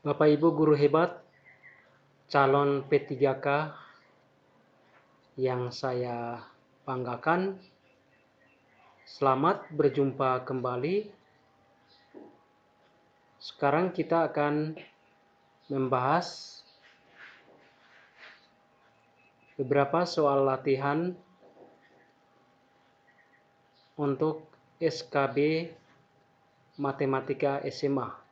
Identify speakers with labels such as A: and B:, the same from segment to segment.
A: Bapak Ibu guru hebat, calon P3K yang saya banggakan, selamat berjumpa kembali. Sekarang kita akan membahas beberapa soal latihan untuk SKB Matematika SMA.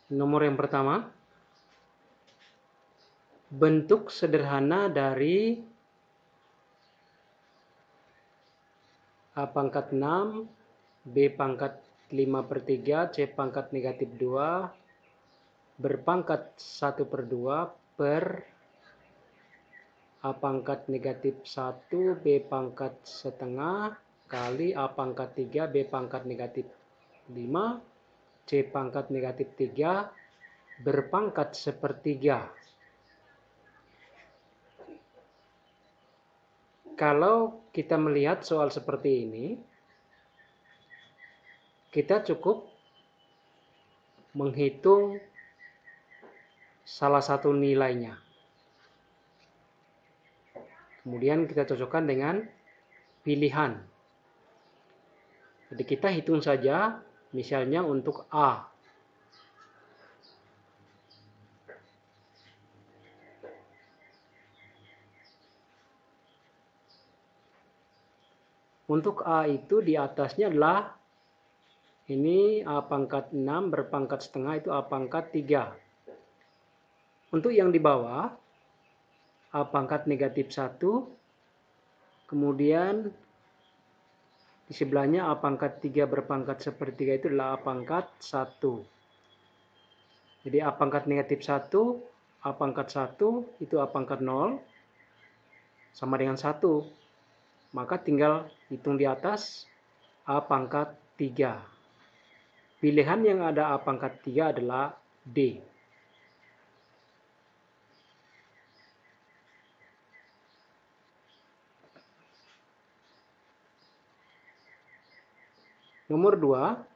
A: Nomor yang pertama, bentuk sederhana dari A pangkat 6, B pangkat 5/3, C pangkat negatif 2, berpangkat 1/2 per A pangkat negatif 1, B pangkat setengah, kali A pangkat 3, B pangkat negatif 5, C pangkat negatif 3, berpangkat 1/3. Kalau kita melihat soal seperti ini, kita cukup menghitung salah satu nilainya. Kemudian kita cocokkan dengan pilihan. Jadi kita hitung saja, misalnya untuk A. Untuk A itu di atasnya adalah ini A pangkat 6 berpangkat setengah, itu A pangkat 3. Untuk yang di bawah, A pangkat negatif 1, kemudian di sebelahnya A pangkat 3 berpangkat 1/3 itu adalah A pangkat 1. Jadi A pangkat negatif 1, A pangkat 1 itu A pangkat 0, sama dengan 1. Maka tinggal hitung di atas A pangkat 3. Pilihan yang ada A pangkat 3 adalah D. Nomor 2,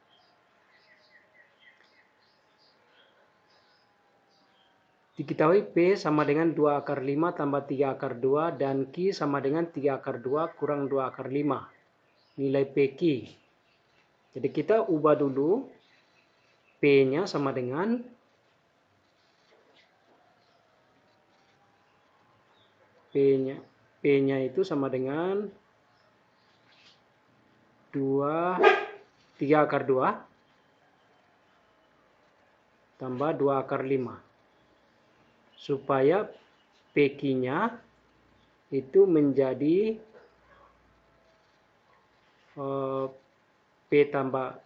A: diketahui P sama dengan 2 akar 5 tambah 3 akar 2 dan Q sama dengan 3 akar 2 kurang 2 akar 5. Nilai PQ. Jadi kita ubah dulu P-nya sama dengan P-nya itu sama dengan 3 akar 2 tambah 2 akar 5. Supaya PQ-nya itu menjadi P tambah,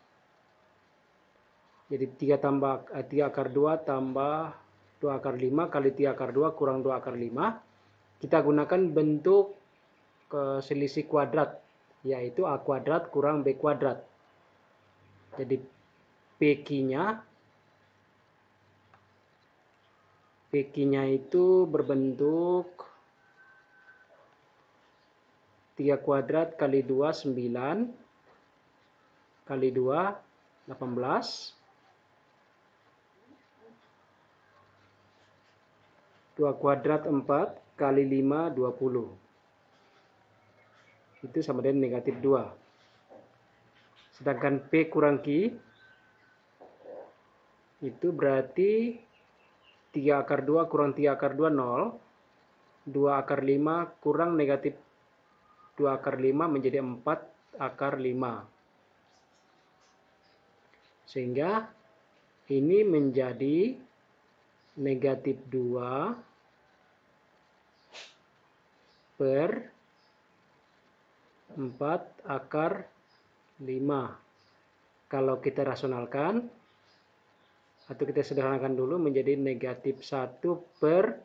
A: jadi 3 akar 2 tambah 2 akar 5 kali 3 akar 2 kurang 2 akar 5. Kita gunakan bentuk selisih kuadrat, yaitu A kuadrat kurang B kuadrat. Jadi PQ-nya itu berbentuk 3 kuadrat kali 2, 9, kali 2, 18, 2 kuadrat 4, kali 5, 20. Itu sama dengan negatif 2. Sedangkan P kurang Q itu berarti 3 akar 2 kurang 3 akar 2, 0. 2 akar 5 kurang negatif 2 akar 5 menjadi 4 akar 5. Sehingga ini menjadi negatif 2 per 4 akar 5. Kalau kita rasionalkan, atau kita sederhanakan dulu menjadi negatif 1 per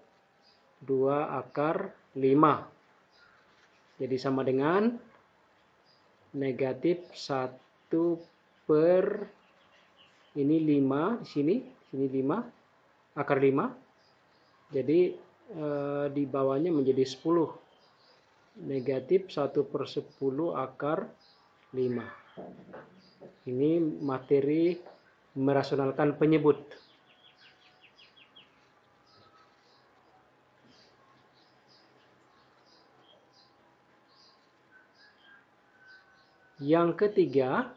A: 2 akar 5. Jadi sama dengan negatif 1 per ini 5 di sini 5 akar 5. Jadi di bawahnya menjadi 10. Negatif 1 per 10 akar 5. Ini materi merasionalkan penyebut. Yang ketiga,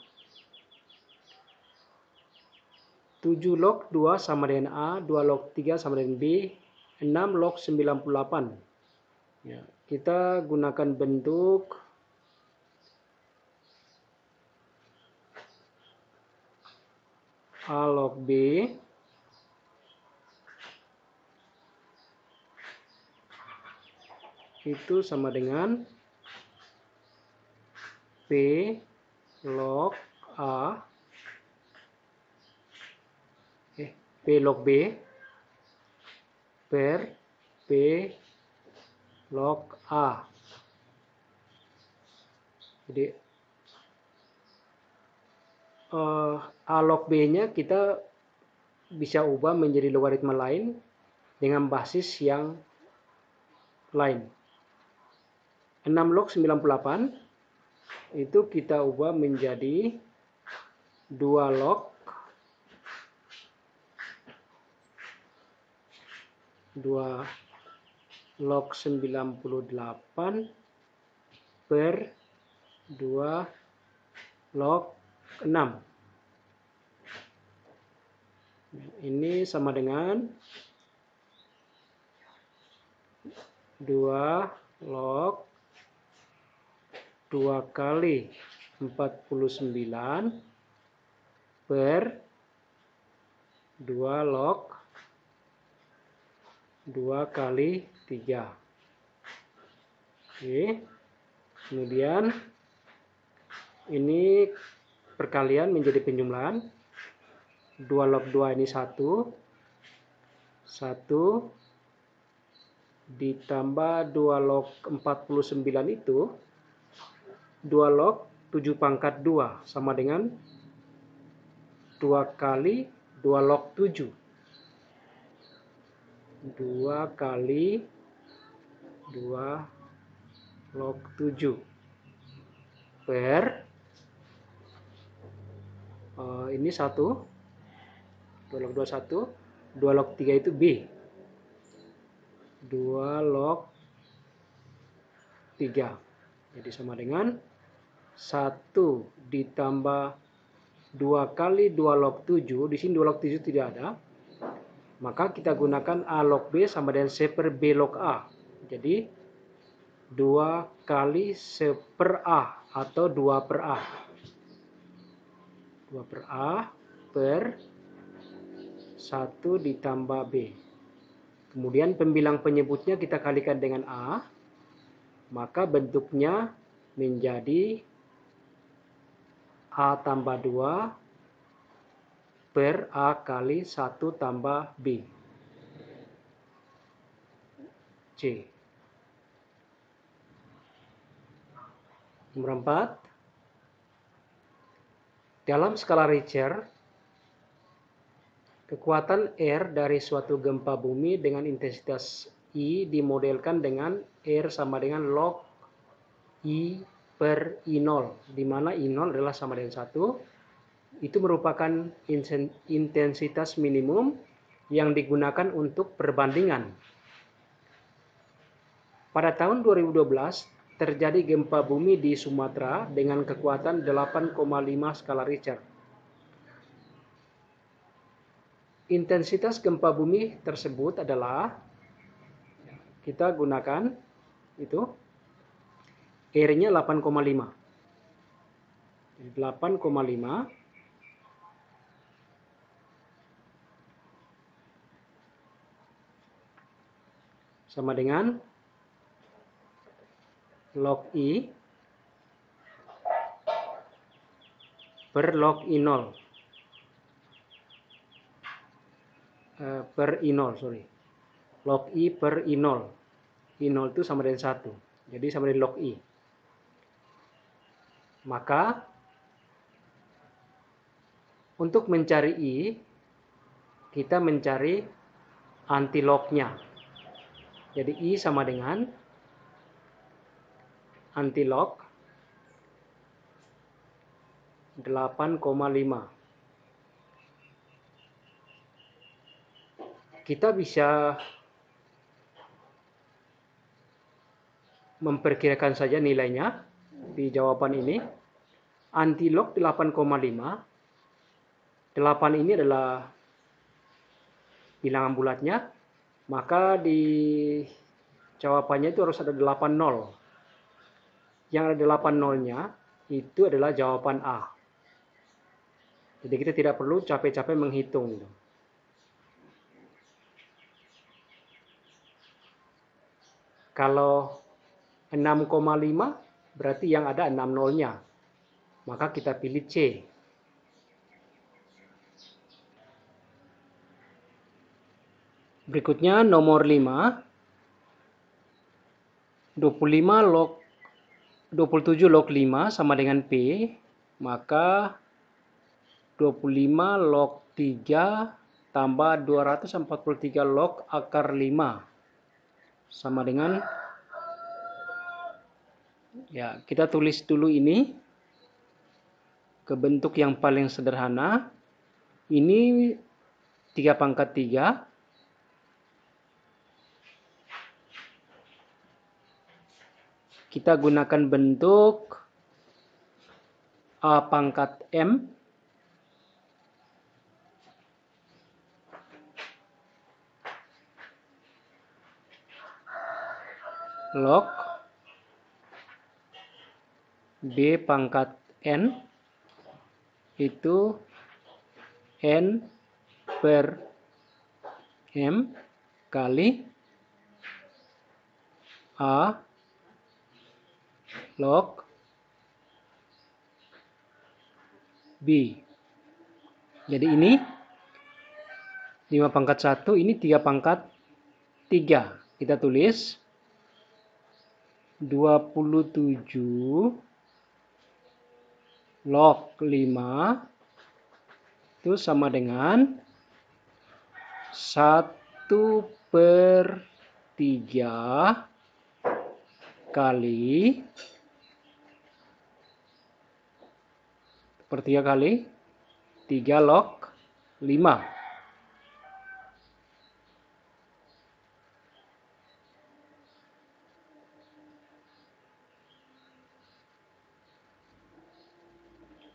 A: 7 log 2 sama dengan A, 2 log 3 sama dengan B, 6 log 98. Ya, kita gunakan bentuk A log B itu sama dengan P log A P log B per P log A. Jadi A log B-nya kita bisa ubah menjadi logaritma lain dengan basis yang lain. 6 log 98 itu kita ubah menjadi 2 log 98 per 2 log 6. Ini sama dengan 2 log 2 kali 49 per 2 log 2 kali 3. Oke. Kemudian ini perkalian menjadi penjumlahan. 2 log 2 ini 1 ditambah 2 log 49 itu 2 log 7 pangkat 2 sama dengan 2 kali 2 log 7. 2 kali 2 log 7 per ini 1, 2 log 2 1, 2 log 3 itu B, 2 log 3. Jadi sama dengan 1 ditambah 2 kali 2 log 7, di sini 2 log 7 tidak ada, maka kita gunakan A log B sama dengan C per B log A. Jadi 2 kali C per A atau 2 per A. 2 per A per 1 ditambah B. Kemudian pembilang penyebutnya kita kalikan dengan A, maka bentuknya menjadi A tambah 2 per A kali 1 tambah B. C. Nomor 4. Dalam skala Richter, kekuatan R dari suatu gempa bumi dengan intensitas I dimodelkan dengan R sama dengan log I per I0, di mana I0 adalah sama dengan 1. Itu merupakan intensitas minimum yang digunakan untuk perbandingan. Pada tahun 2012, terjadi gempa bumi di Sumatera dengan kekuatan 8,5 skala Richter. Intensitas gempa bumi tersebut adalah, kita gunakan itu, R-nya 8,5. 8,5 sama dengan log I per log I0. per I0, sorry. Log I per I0. I0 itu sama dengan 1. Jadi sama dengan log I. Maka untuk mencari I, kita mencari antilognya. Jadi I sama dengan antilog 8,5. Kita bisa memperkirakan saja nilainya di jawaban ini. Antilog 8,5. 8 ini adalah bilangan bulatnya, maka di jawabannya itu harus ada 8 nol. Yang ada 8 nolnya itu adalah jawaban A. Jadi kita tidak perlu capek-capek menghitung. Kalau 6,5 berarti yang ada 6 nolnya. Maka kita pilih C. Berikutnya nomor 5. 27 log 5 sama dengan P. Maka 25 log 3 tambah 243 log akar 5 sama dengan, ya kita tulis dulu ini ke bentuk yang paling sederhana. Ini 3 pangkat 3. Kita gunakan bentuk A pangkat M. Log B pangkat N itu N per M kali A log B. Jadi ini 5 pangkat 1, ini 3 pangkat 3. Kita tulis 27 log 5 itu sama dengan 1/3 kali 3 log 5.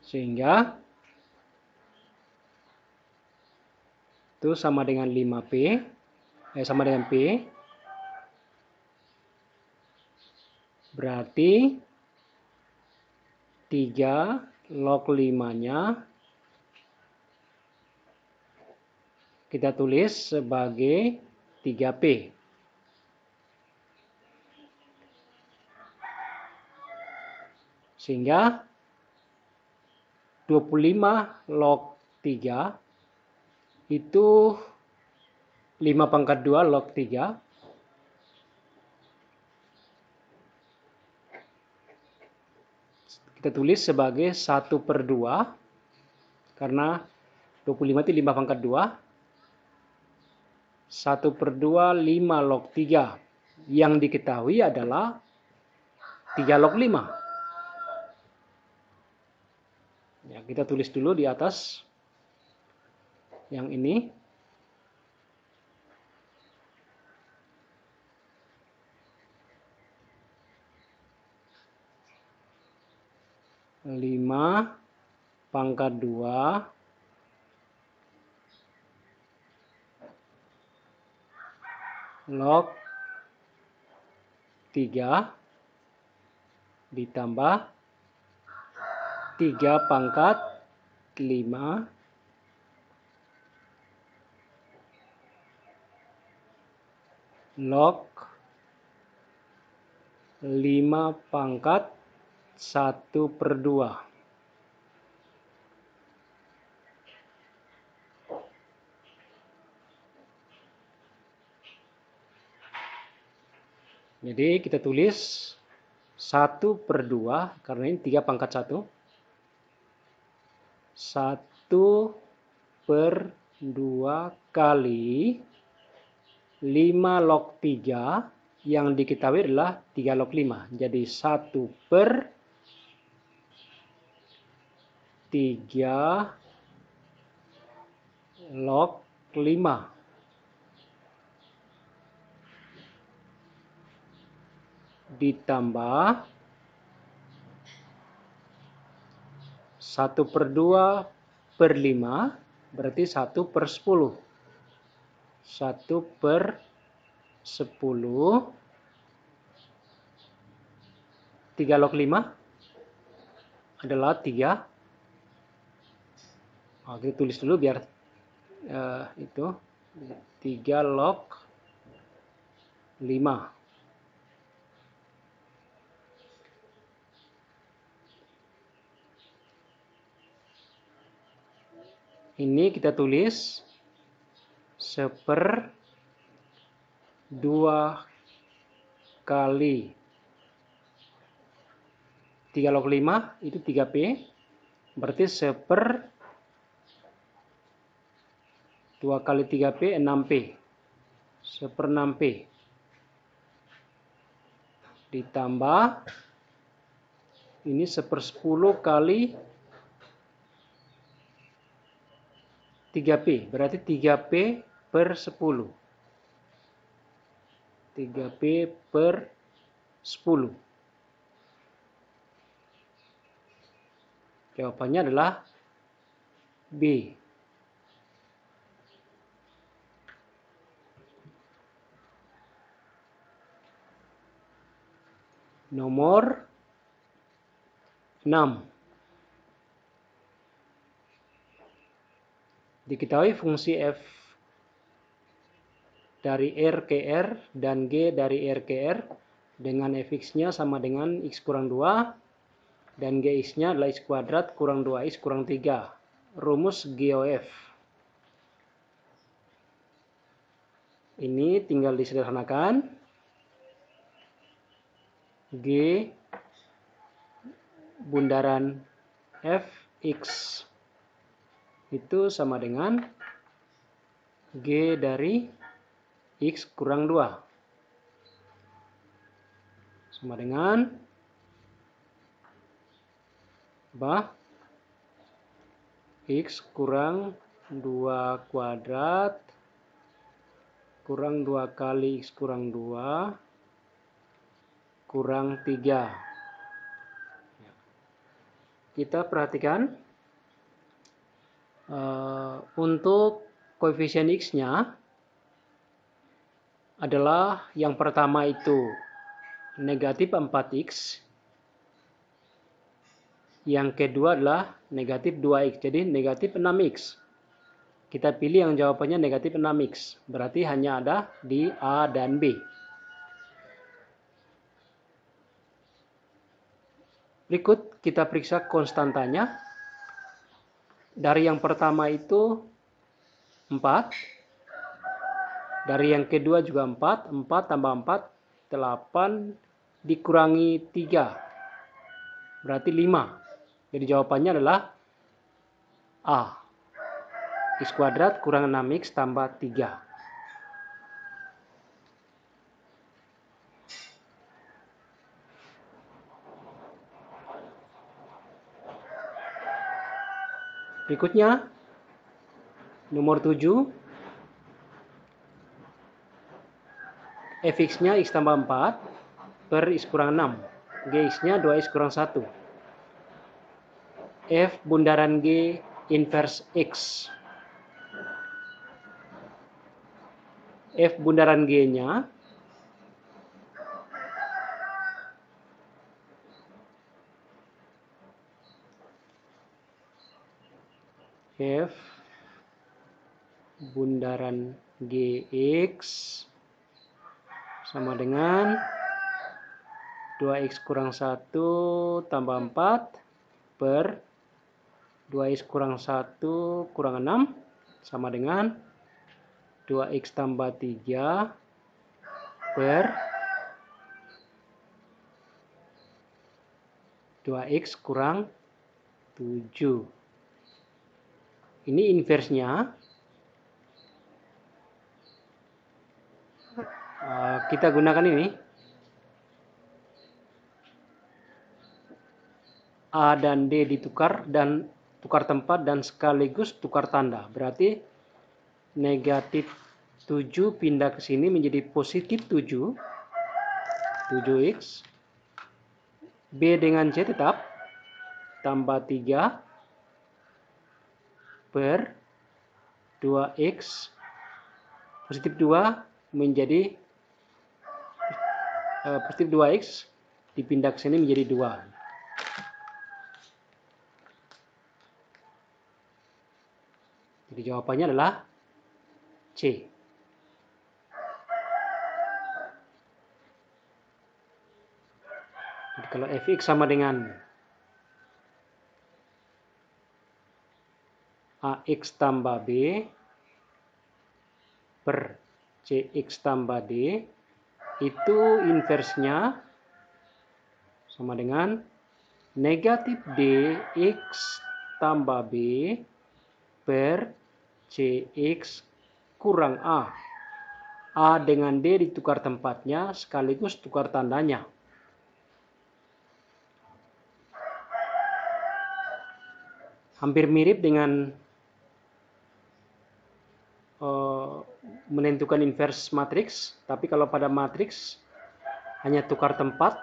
A: Sehingga itu sama dengan 5P, sama dengan P. Berarti 3 log 5-nya kita tulis sebagai 3P. Sehingga 25 log 3 itu 5 pangkat 2 log 3. Kita tulis sebagai 1/2. Karena 25 itu 5 pangkat 2. 1/2 5 log 3. Yang diketahui adalah 3 log 5. Ya, kita tulis dulu di atas yang ini. Lima pangkat 2 log 3 ditambah 3 pangkat 5 log 5 pangkat 1/2. Jadi kita tulis 1/2, karena ini 3 pangkat 1. 1/2 kali 5 log 3, yang diketahui adalah 3 log 5. Jadi 1/3 log 5. Ditambah 1/2/5, berarti 1/10. 1/10. 3 log 5 adalah 3. Kita tulis dulu biar itu 3 log 5. Ini kita tulis 1/2 kali 3 log 5 itu 3P, berarti 1/2 kali 3P 6P. 1/6P. Ditambah ini 1/10 kali 3P, berarti 3P/10. 3P/10. Jawabannya adalah B. Nomor 6. Diketahui fungsi f dari R ke R dan G dari R ke R dengan fx-nya sama dengan x kurang 2 dan gx-nya adalah x kuadrat kurang 2x kurang 3. Rumus GOF. Ini tinggal disederhanakan. G bundaran fx itu sama dengan G dari x kurang 2. Sama dengan x kurang 2 kuadrat kurang 2 kali x kurang 2 kurang 3. Kita perhatikan untuk koefisien x-nya adalah yang pertama itu negatif 4x, yang kedua adalah negatif 2x, jadi negatif 6x. Kita pilih yang jawabannya negatif 6x, berarti hanya ada di A dan B. Berikut kita periksa konstantanya. Dari yang pertama itu 4. Dari yang kedua juga 4. 4 tambah 4, 8 dikurangi 3. Berarti 5. Jadi jawabannya adalah A. X kuadrat kurang 6x tambah 3. Berikutnya, nomor 7. Fx-nya x tambah 4 per x kurang 6. Gx-nya 2x kurang 1. F bundaran G inverse X. F bundaran G-nya F bundaran GX sama dengan 2x kurang 1 tambah 4 per 2x kurang 1 kurang 6 sama dengan 2x tambah 3 per 2x kurang 7. Ini inversnya. Kita gunakan ini. A dan D ditukar dan tukar tempat dan sekaligus tukar tanda. Berarti negatif 7 pindah ke sini menjadi positif 7. 7x. B dengan C tetap. Tambah 3 per 2x. Positif 2 menjadi positif 2x dipindah ke sini menjadi 2. Jadi jawabannya adalah C. Jadi kalau fx sama dengan ax tambah b per cx tambah d, itu inversnya sama dengan negatif dx tambah b per cx kurang a. A dengan D ditukar tempatnya sekaligus tukar tandanya. Hampir mirip dengan menentukan inverse matriks, tapi kalau pada matriks hanya tukar tempat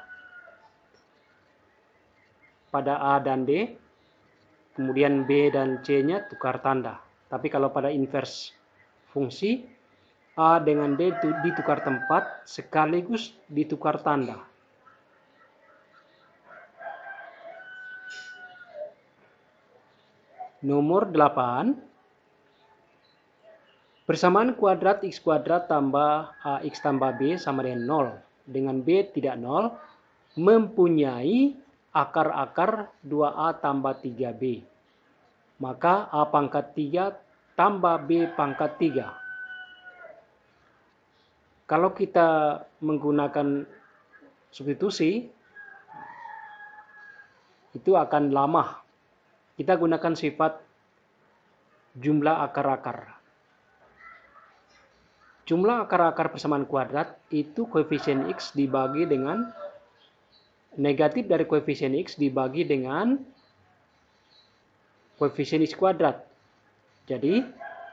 A: pada A dan D, kemudian B dan C-nya tukar tanda. Tapi kalau pada inverse fungsi, A dengan D ditukar tempat sekaligus ditukar tanda. Nomor 8. Persamaan kuadrat x kuadrat tambah ax tambah b sama dengan 0. Dengan b tidak 0, mempunyai akar-akar 2a tambah 3b. Maka a pangkat 3 tambah b pangkat 3. Kalau kita menggunakan substitusi, itu akan lama. Kita gunakan sifat jumlah akar-akar. Jumlah akar-akar persamaan kuadrat itu koefisien x dibagi dengan negatif dari koefisien x dibagi dengan koefisien x kuadrat. Jadi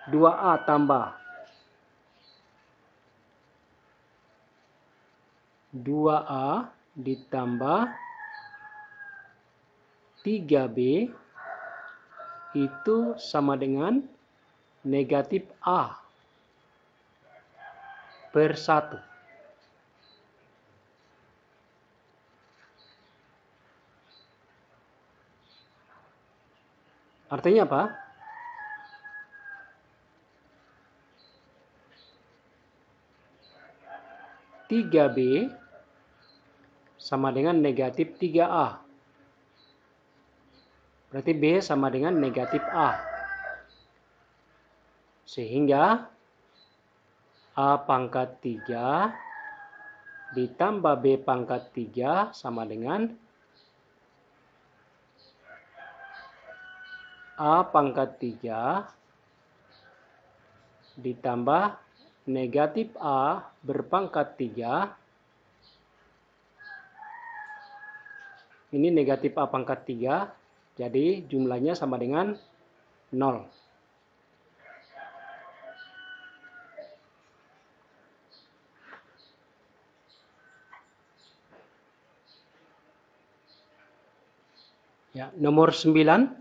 A: 2a tambah 2a ditambah 3b itu sama dengan negatif a per 1. Artinya apa? Tiga B sama dengan negatif 3A. Berarti B sama dengan negatif A. Sehingga A pangkat 3 ditambah B pangkat 3 sama dengan A pangkat 3 ditambah negatif A berpangkat 3. Ini negatif A pangkat 3. Jadi jumlahnya sama dengan 0. Ya, nomor 9.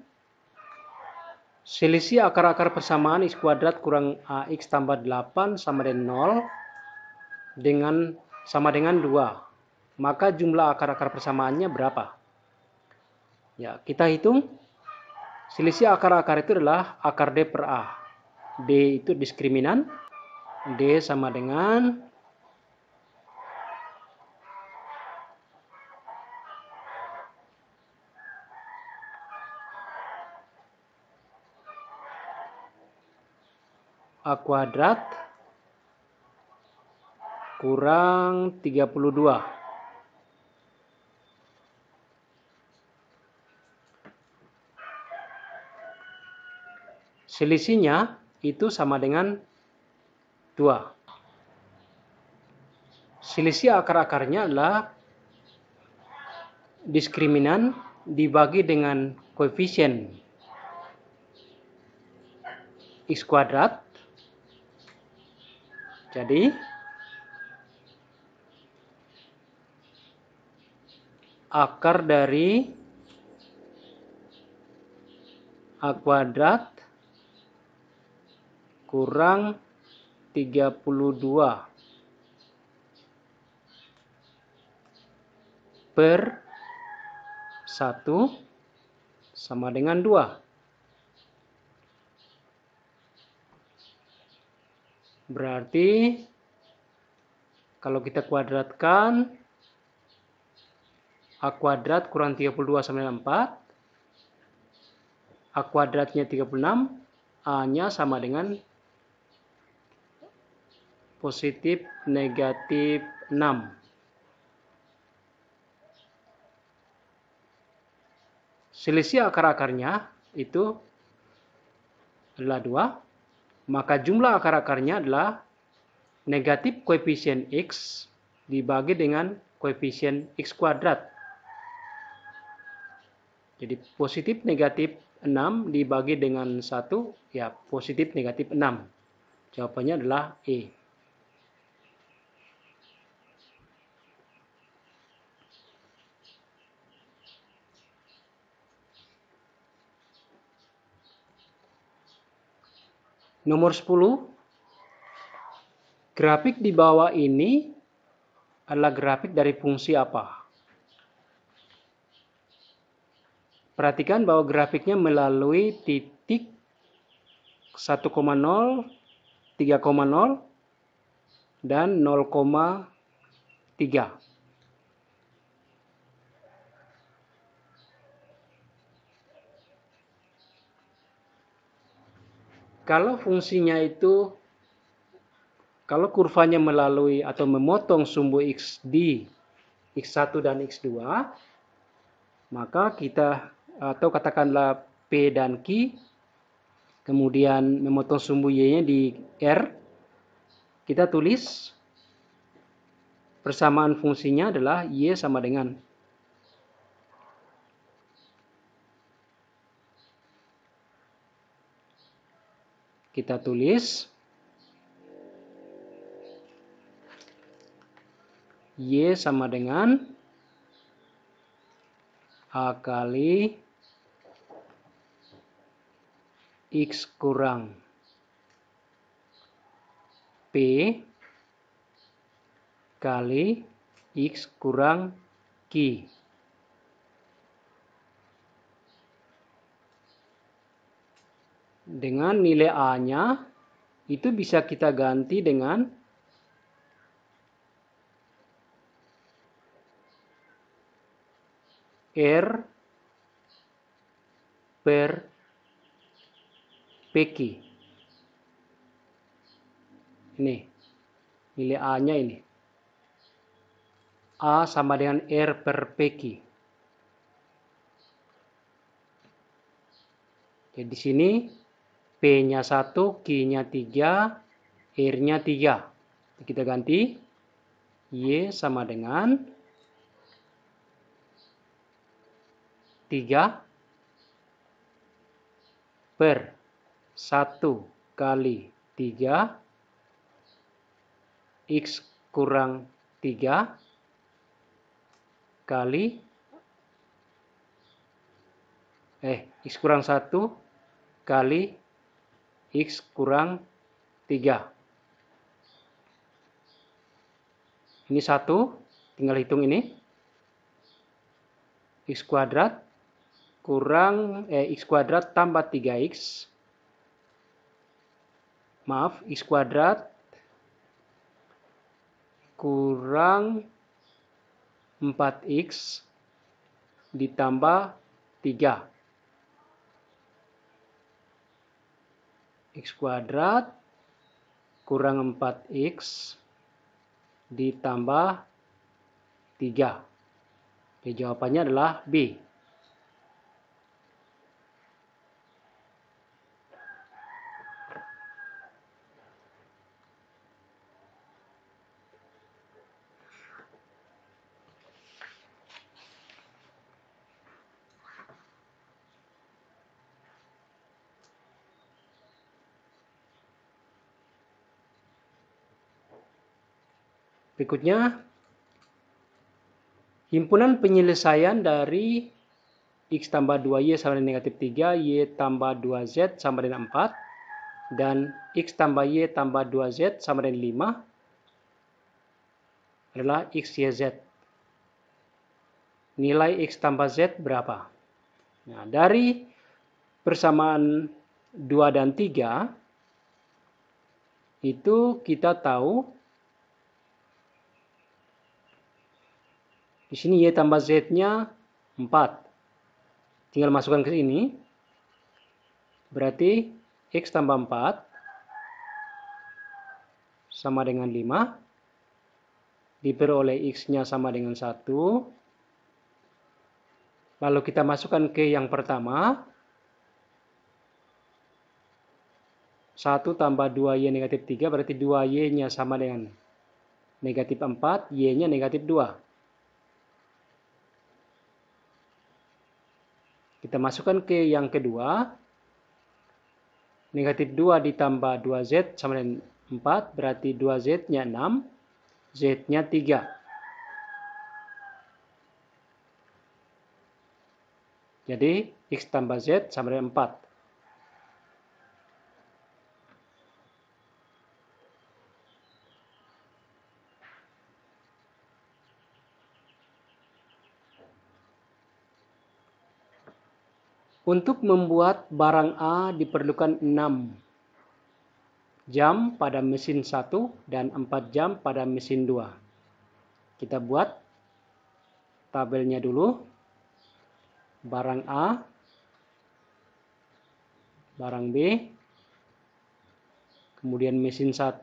A: Selisih akar-akar persamaan x kuadrat kurang ax tambah 8 sama dengan 0 sama dengan 2. Maka jumlah akar-akar persamaannya berapa? Ya, kita hitung. Selisih akar-akar itu adalah akar D per A. D itu diskriminan. D sama dengan A kuadrat kurang 32. Selisihnya itu sama dengan 2. Selisih akar-akarnya adalah diskriminan dibagi dengan koefisien X kuadrat. Jadi akar dari A kuadrat kurang 32 per 1 sama dengan 2. Berarti kalau kita kuadratkan A kuadrat kurang 32 sama dengan 4. A kuadratnya 36. A-nya sama dengan positif negatif 6. Selisih akar-akarnya itu adalah 2. Maka jumlah akar-akarnya adalah negatif koefisien X dibagi dengan koefisien X kuadrat. Jadi positif negatif 6 dibagi dengan 1, ya positif negatif 6. Jawabannya adalah E. Nomor 10. Grafik di bawah ini adalah grafik dari fungsi apa? Perhatikan bahwa grafiknya melalui titik 1,0, 3,0, dan 0,3. Kalau fungsinya itu, kalau kurvanya melalui atau memotong sumbu X di X1 dan X2, maka kita, atau katakanlah P dan Q, kemudian memotong sumbu Y-nya di R, kita tulis persamaan fungsinya adalah Y sama dengan kita tulis Y sama dengan A kali X kurang P kali X kurang Q. Dengan nilai A-nya itu bisa kita ganti dengan R per PQ. Ini nilai A-nya ini. A sama dengan R per PQ. Jadi di sini P-nya 1, Q-nya 3, R-nya 3. Kita ganti Y sama dengan 3 per 1 kali 3 X kurang 3 kali X kurang 1 kali X kurang 3. Ini 1, tinggal hitung ini. X kuadrat kurang X kuadrat tambah 3X. Maaf, X kuadrat kurang 4X ditambah 3. X kuadrat kurang 4X ditambah 3. Jadi jawabannya adalah B. Berikutnya, himpunan penyelesaian dari X tambah 2Y sama dengan negatif 3, Y tambah 2Z sama dengan 4, dan X tambah Y tambah 2Z sama dengan 5 adalah X, Y, Z. Nilai X tambah Z berapa? Nah, dari persamaan 2 dan 3, itu kita tahu di sini Y tambah Z-nya 4. Tinggal masukkan ke sini. Berarti X tambah 4 sama dengan 5. Diperoleh X-nya sama dengan 1. Lalu kita masukkan ke yang pertama. 1 tambah 2Y negatif 3 berarti 2Y-nya sama dengan negatif 4, Y-nya negatif 2. Kita masukkan ke yang kedua. Negatif 2 ditambah 2Z sama dengan 4, berarti 2Z-nya 6, Z-nya 3. Jadi, X tambah Z sama dengan 4. Untuk membuat barang A diperlukan 6 jam pada mesin 1 dan 4 jam pada mesin 2. Kita buat tabelnya dulu. Barang A, barang B, kemudian mesin 1,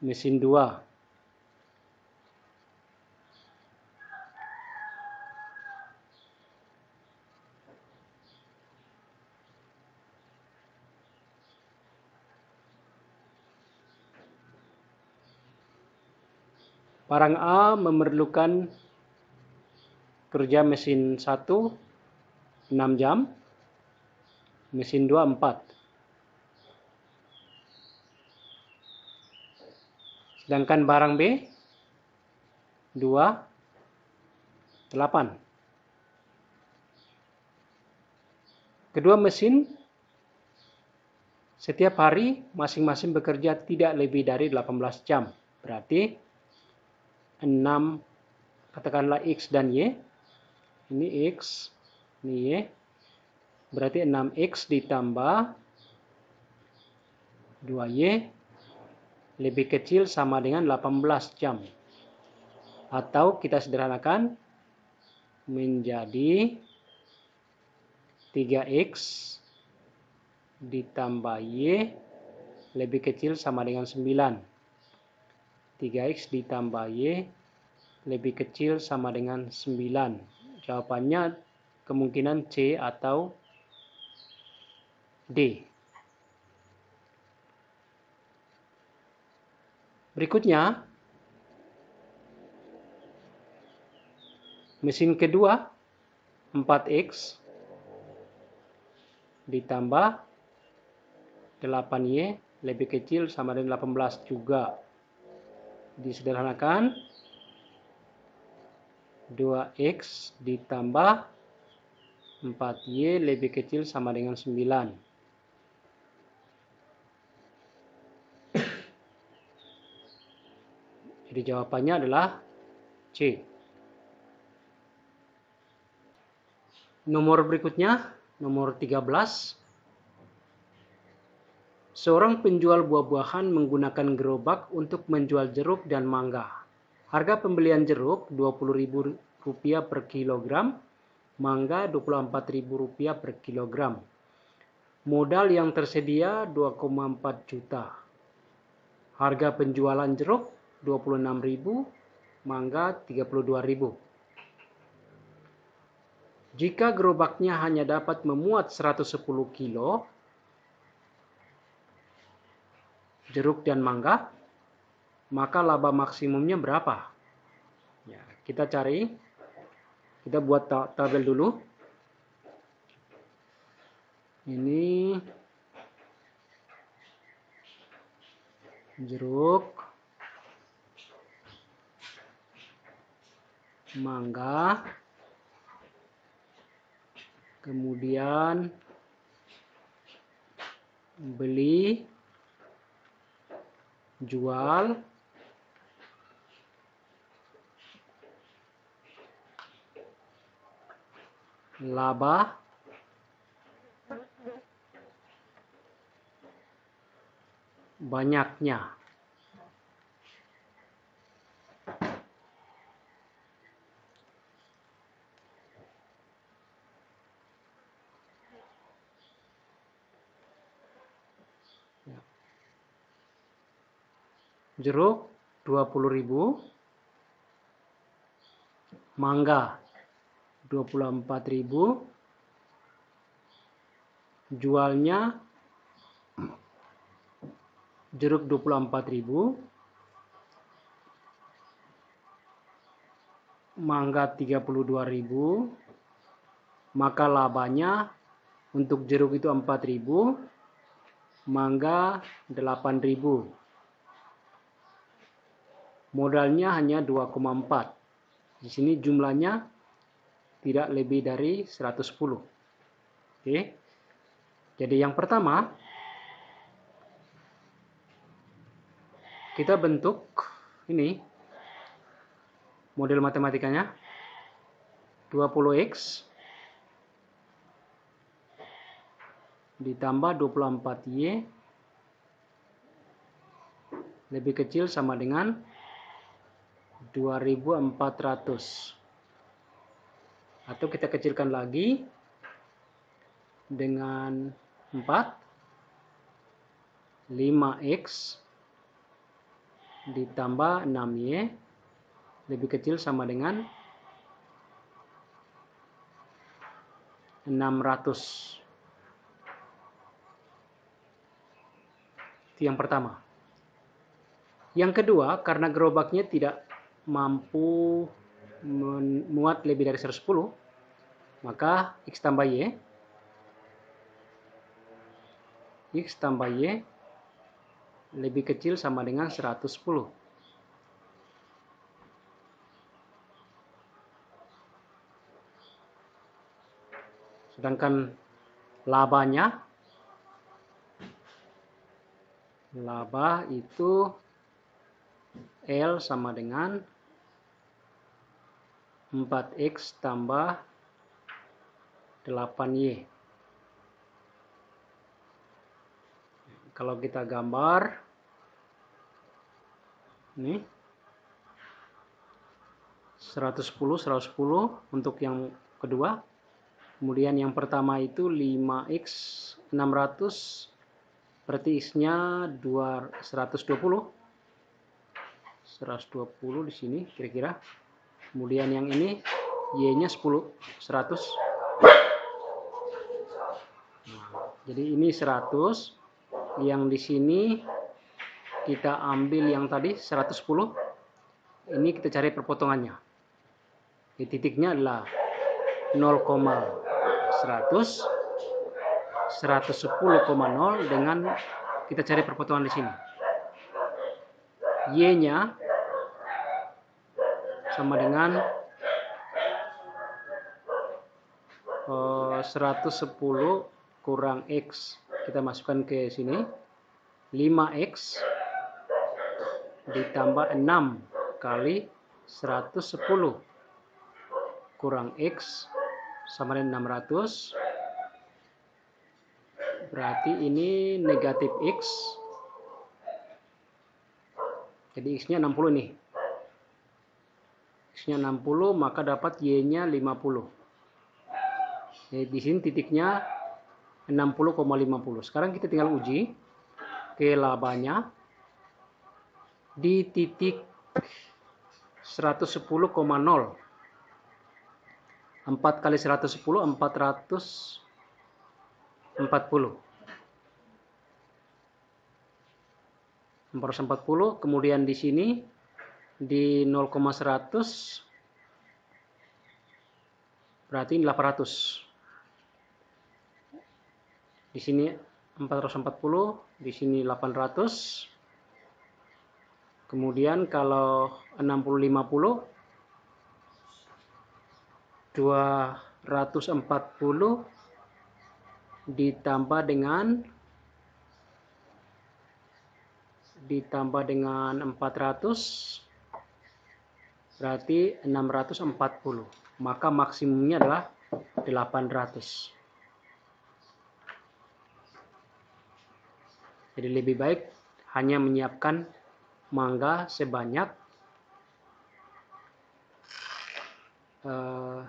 A: mesin 2. Barang A memerlukan kerja mesin 1 6 jam, mesin 2 4. Sedangkan barang B 2 8. Kedua mesin setiap hari masing-masing bekerja tidak lebih dari 18 jam. Berarti 6, katakanlah X dan Y. Ini X, ini Y. Berarti 6X ditambah 2Y lebih kecil sama dengan 18 jam. Atau kita sederhanakan menjadi 3X ditambah Y lebih kecil sama dengan 9. 3X ditambah Y lebih kecil sama dengan 9. Jawabannya kemungkinan C atau D. Berikutnya, mesin kedua 4X ditambah 8Y lebih kecil sama dengan 18 juga. Disederhanakan 2X ditambah 4Y lebih kecil sama dengan 9. Jadi jawabannya adalah C. Nomor berikutnya, nomor 13. Seorang penjual buah-buahan menggunakan gerobak untuk menjual jeruk dan mangga. Harga pembelian jeruk Rp20.000 per kilogram, mangga Rp24.000 per kilogram. Modal yang tersedia 2,4 juta. Harga penjualan jeruk 26.000, mangga 32.000. Jika gerobaknya hanya dapat memuat 110 kilo jeruk dan mangga, maka laba maksimumnya berapa? Ya, kita cari. Kita buat tabel dulu. Ini jeruk, mangga, kemudian beli, jual, laba, banyaknya. Jeruk 20.000, mangga 24.000, jualnya jeruk 24.000, mangga 32.000, maka labanya untuk jeruk itu 4.000, mangga 8.000. Modalnya hanya 2,4. Di sini jumlahnya tidak lebih dari 110. Oke. Jadi yang pertama, kita bentuk ini model matematikanya 20x ditambah 24y lebih kecil sama dengan 2400. Atau kita kecilkan lagi dengan 4, 5x ditambah 6y lebih kecil sama dengan 600. Itu yang pertama. Yang kedua, karena gerobaknya tidak mampu memuat lebih dari 110, maka x tambah y lebih kecil sama dengan 110. Sedangkan laba itu L sama dengan 4x tambah 8y. Kalau kita gambar ini 110 untuk yang kedua. Kemudian yang pertama itu 5x 600, berarti x-nya 120 di sini kira-kira. Kemudian yang ini y-nya 100. Nah, jadi ini 100. Yang di sini kita ambil yang tadi 110. Ini kita cari perpotongannya. Di titiknya adalah 0,100, 110,0 dengan kita cari perpotongan di sini. Y-nya sama dengan 110 kurang X. Kita masukkan ke sini. 5X ditambah 6 kali 110 kurang X sama dengan 600. Berarti ini negatif X. Jadi X-nya 60 nih. X-nya 60, maka dapat Y-nya 50. Jadi di sini titiknya 60,50. Sekarang kita tinggal uji ke labanya di titik 110,0. 4 kali 110, 440. 440, kemudian di sini di 0,100 berarti 800. Di sini 440, di sini 800. Kemudian kalau 60-50 240 ditambah dengan 400 berarti 640. Maka maksimumnya adalah 800. Jadi lebih baik hanya menyiapkan mangga sebanyak 100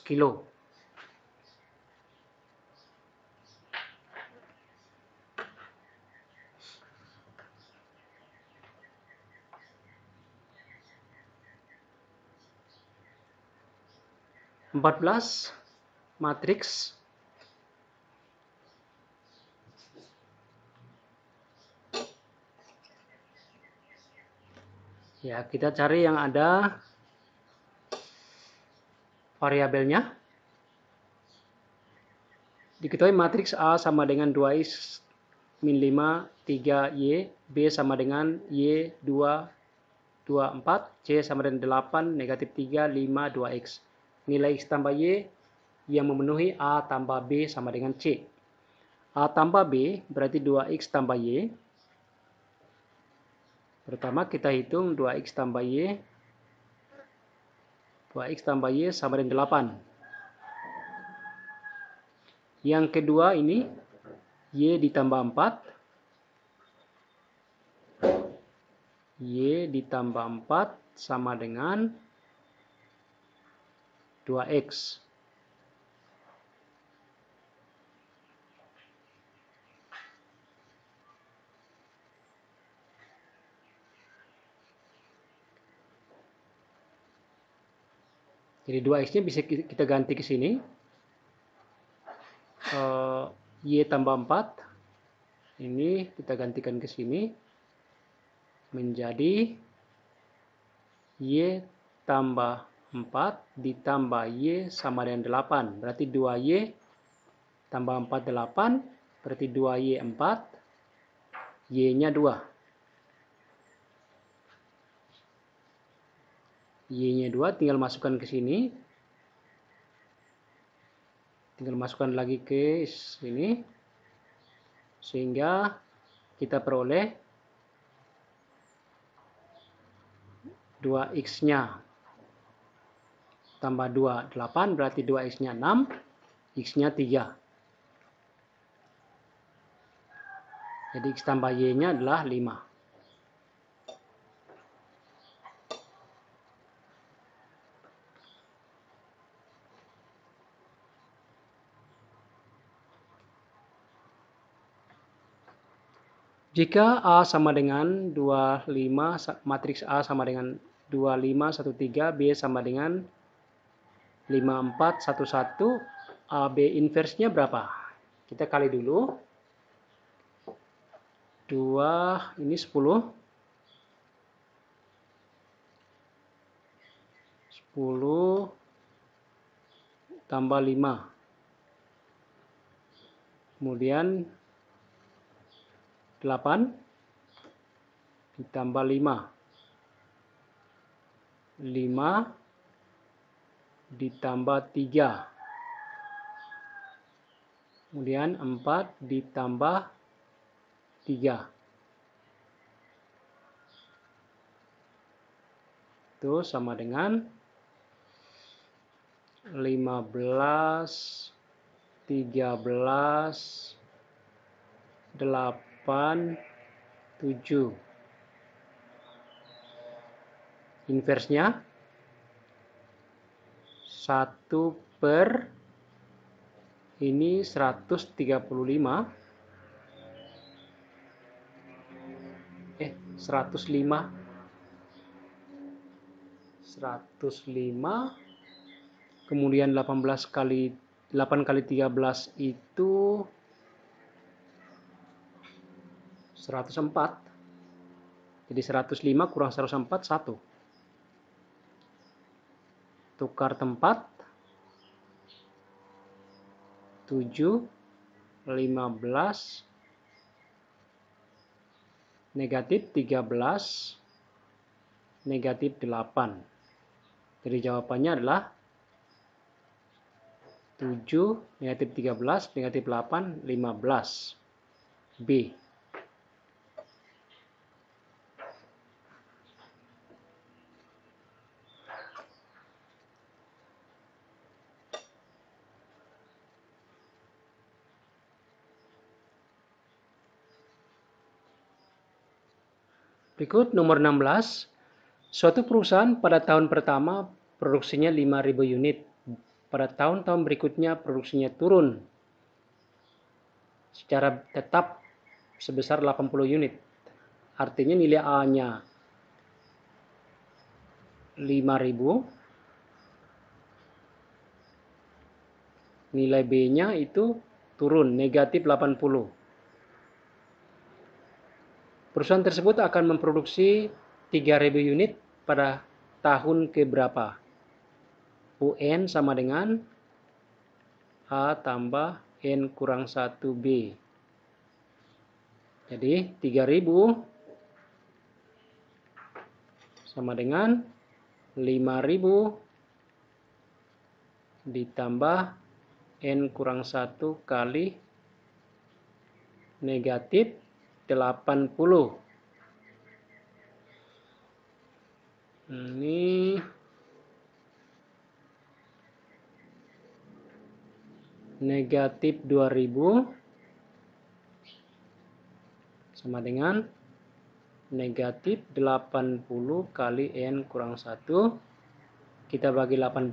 A: kilo. Matriks ya, kita cari yang ada variabelnya. Diketahui matriks A sama dengan 2x min 5 3y, B sama dengan y 2 2 4, C sama dengan 8 negatif 3 5 2x. Nilai x tambah y yang memenuhi A tambah B sama dengan C. A tambah B berarti 2x tambah y. Pertama kita hitung 2x tambah y. 2x tambah y sama dengan 8. Yang kedua ini y ditambah 4. Y ditambah 4 sama dengan 2x. Jadi 2x-nya bisa kita ganti ke sini. Y tambah 4. Ini kita gantikan ke sini. Menjadi Y tambah 4 ditambah Y sama dengan 8. Berarti 2Y tambah 4 8. Berarti 2Y 4. Y-nya 2. Y-nya 2 tinggal masukkan ke sini. Tinggal masukkan lagi ke sini. Sehingga kita peroleh 2x-nya tambah 2, 8. Berarti 2x-nya 6. X-nya 3. Jadi x tambah y-nya adalah 5. Jika A sama dengan 25, matriks A sama dengan 25, 13, B sama dengan 54, 11, AB inversnya berapa? Kita kali dulu. 2, ini 10. 10 tambah 5. Kemudian 8 ditambah 5. 5 ditambah 3. Kemudian 4 ditambah 3. Itu sama dengan 15, 13, 8, 7. Inversnya 1 per ini 135. 105. 105. Kemudian 8 kali 13 itu 104. Jadi 105 kurang 104, 1. Tukar tempat. 7, 15, negatif 13, negatif 8. Jadi jawabannya adalah 7, negatif 13, negatif 8, 15. B. Berikut nomor 16. Suatu perusahaan pada tahun pertama produksinya 5.000 unit. Pada tahun-tahun berikutnya produksinya turun secara tetap sebesar 80 unit. Artinya nilai A-nya 5.000, nilai B-nya itu turun negatif 80. Perusahaan tersebut akan memproduksi 3.000 unit pada tahun keberapa? UN sama dengan A tambah N kurang 1B. Jadi 3.000 sama dengan 5.000 ditambah N kurang 1 kali negatif 80. Ini negatif 2.000 sama dengan negatif 80 kali N kurang 1. Kita bagi 80.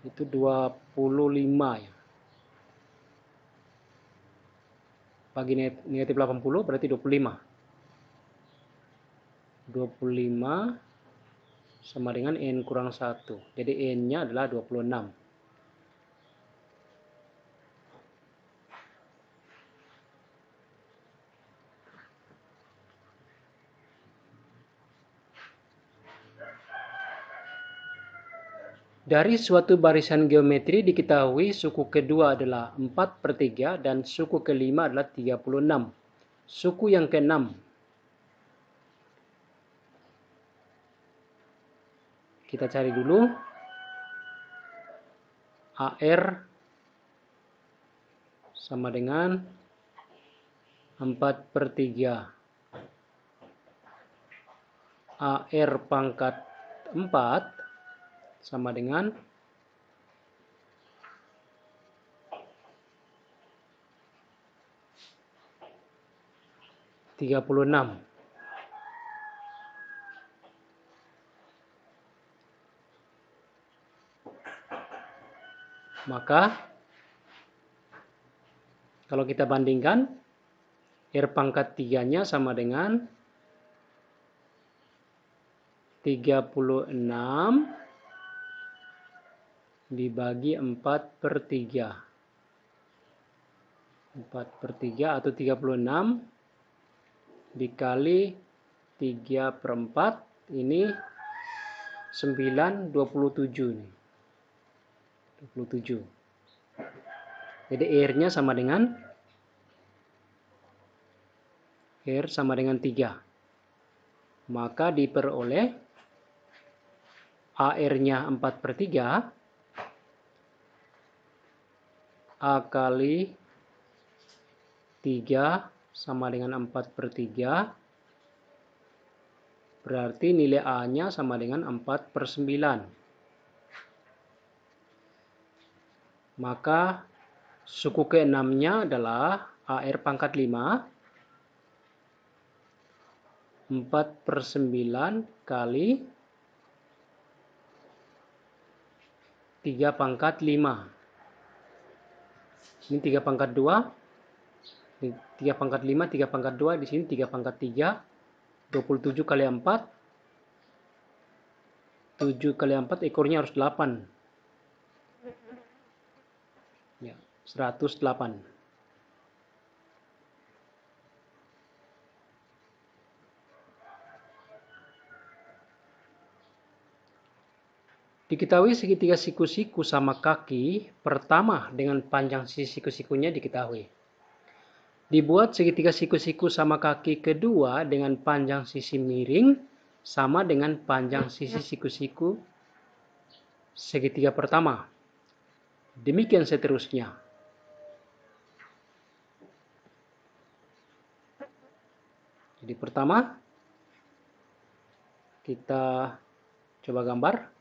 A: Itu 25 ya. Bagi negatif 80 berarti 25. 25 sama dengan N kurang 1. Jadi N-nya adalah 26. Dari suatu barisan geometri diketahui suku kedua adalah 4/3 dan suku kelima adalah 36. Suku yang keenam. Kita cari dulu. AR sama dengan 4/3. AR pangkat 4 sama dengan 36. Maka kalau kita bandingkan, R pangkat 3-nya sama dengan 36 dibagi 4/3. 4/3 atau 36 dikali 3/4 ini 9, 27 nih. 27. Jadi R-nya sama dengan 3. Maka diperoleh AR-nya 4/3. A kali 3 sama dengan 4/3. Berarti nilai A-nya sama dengan 4/9. Maka suku keenamnya adalah AR pangkat 5. 4/9 kali 3/5. Ini 3/2. 3/5, 3/2. Di sini 3/3. 27 kali 4. 7 kali 4 ekornya harus 8. Ya, 108. Diketahui segitiga siku-siku sama kaki pertama dengan panjang sisi siku-sikunya diketahui. Dibuat segitiga siku-siku sama kaki kedua dengan panjang sisi miring sama dengan panjang sisi siku-siku segitiga pertama. Demikian seterusnya. Jadi pertama, kita coba gambar.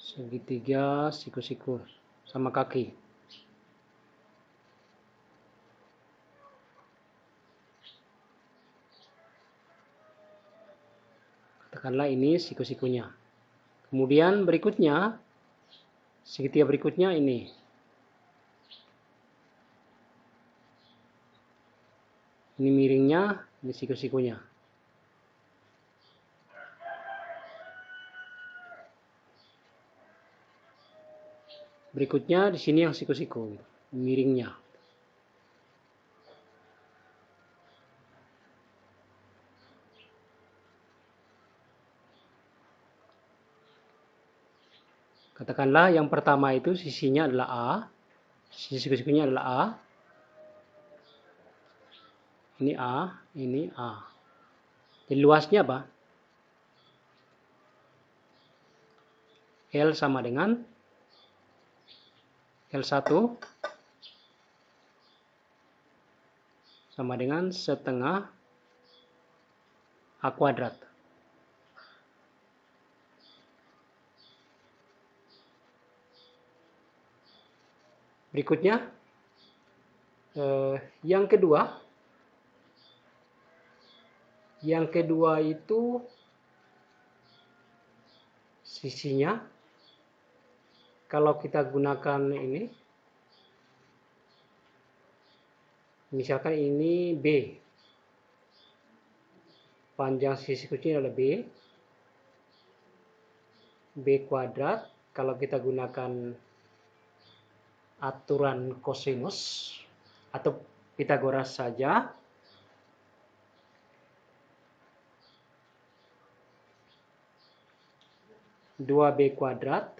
A: Segitiga siku-siku sama kaki. Katakanlah ini siku-sikunya. Kemudian berikutnya, segitiga berikutnya ini. Ini miringnya, ini siku-sikunya. Berikutnya di sini yang siku-siku, miringnya. Katakanlah yang pertama itu sisinya adalah A, sisi siku-sikunya adalah A. Ini A, ini A. Jadi luasnya apa? L sama dengan L1 sama dengan setengah A kuadrat. Berikutnya, yang kedua itu sisinya, kalau kita gunakan ini, misalkan ini B, panjang sisi kucing adalah B kuadrat. Kalau kita gunakan aturan kosinus atau Pitagoras saja, dua B kuadrat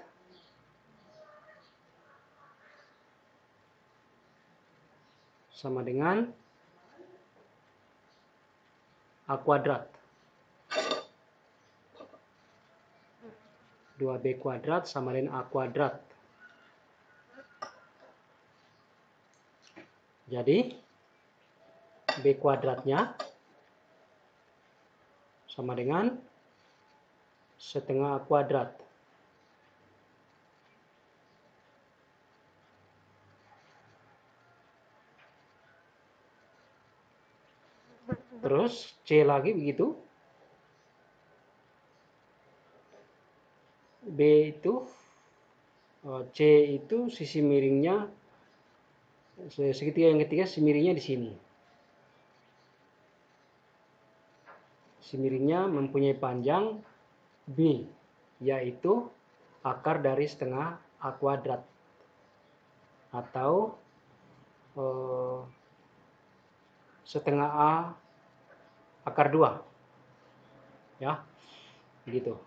A: sama dengan A kuadrat. 2B kuadrat sama dengan A kuadrat. Jadi, B kuadratnya sama dengan setengah A kuadrat. Terus, C lagi begitu. B itu, C itu sisi miringnya, segitiga yang ketiga sisi miringnya di sini. Sisi miringnya mempunyai panjang B, yaitu akar dari setengah A kuadrat. Atau setengah A akar 2. Ya, begitu.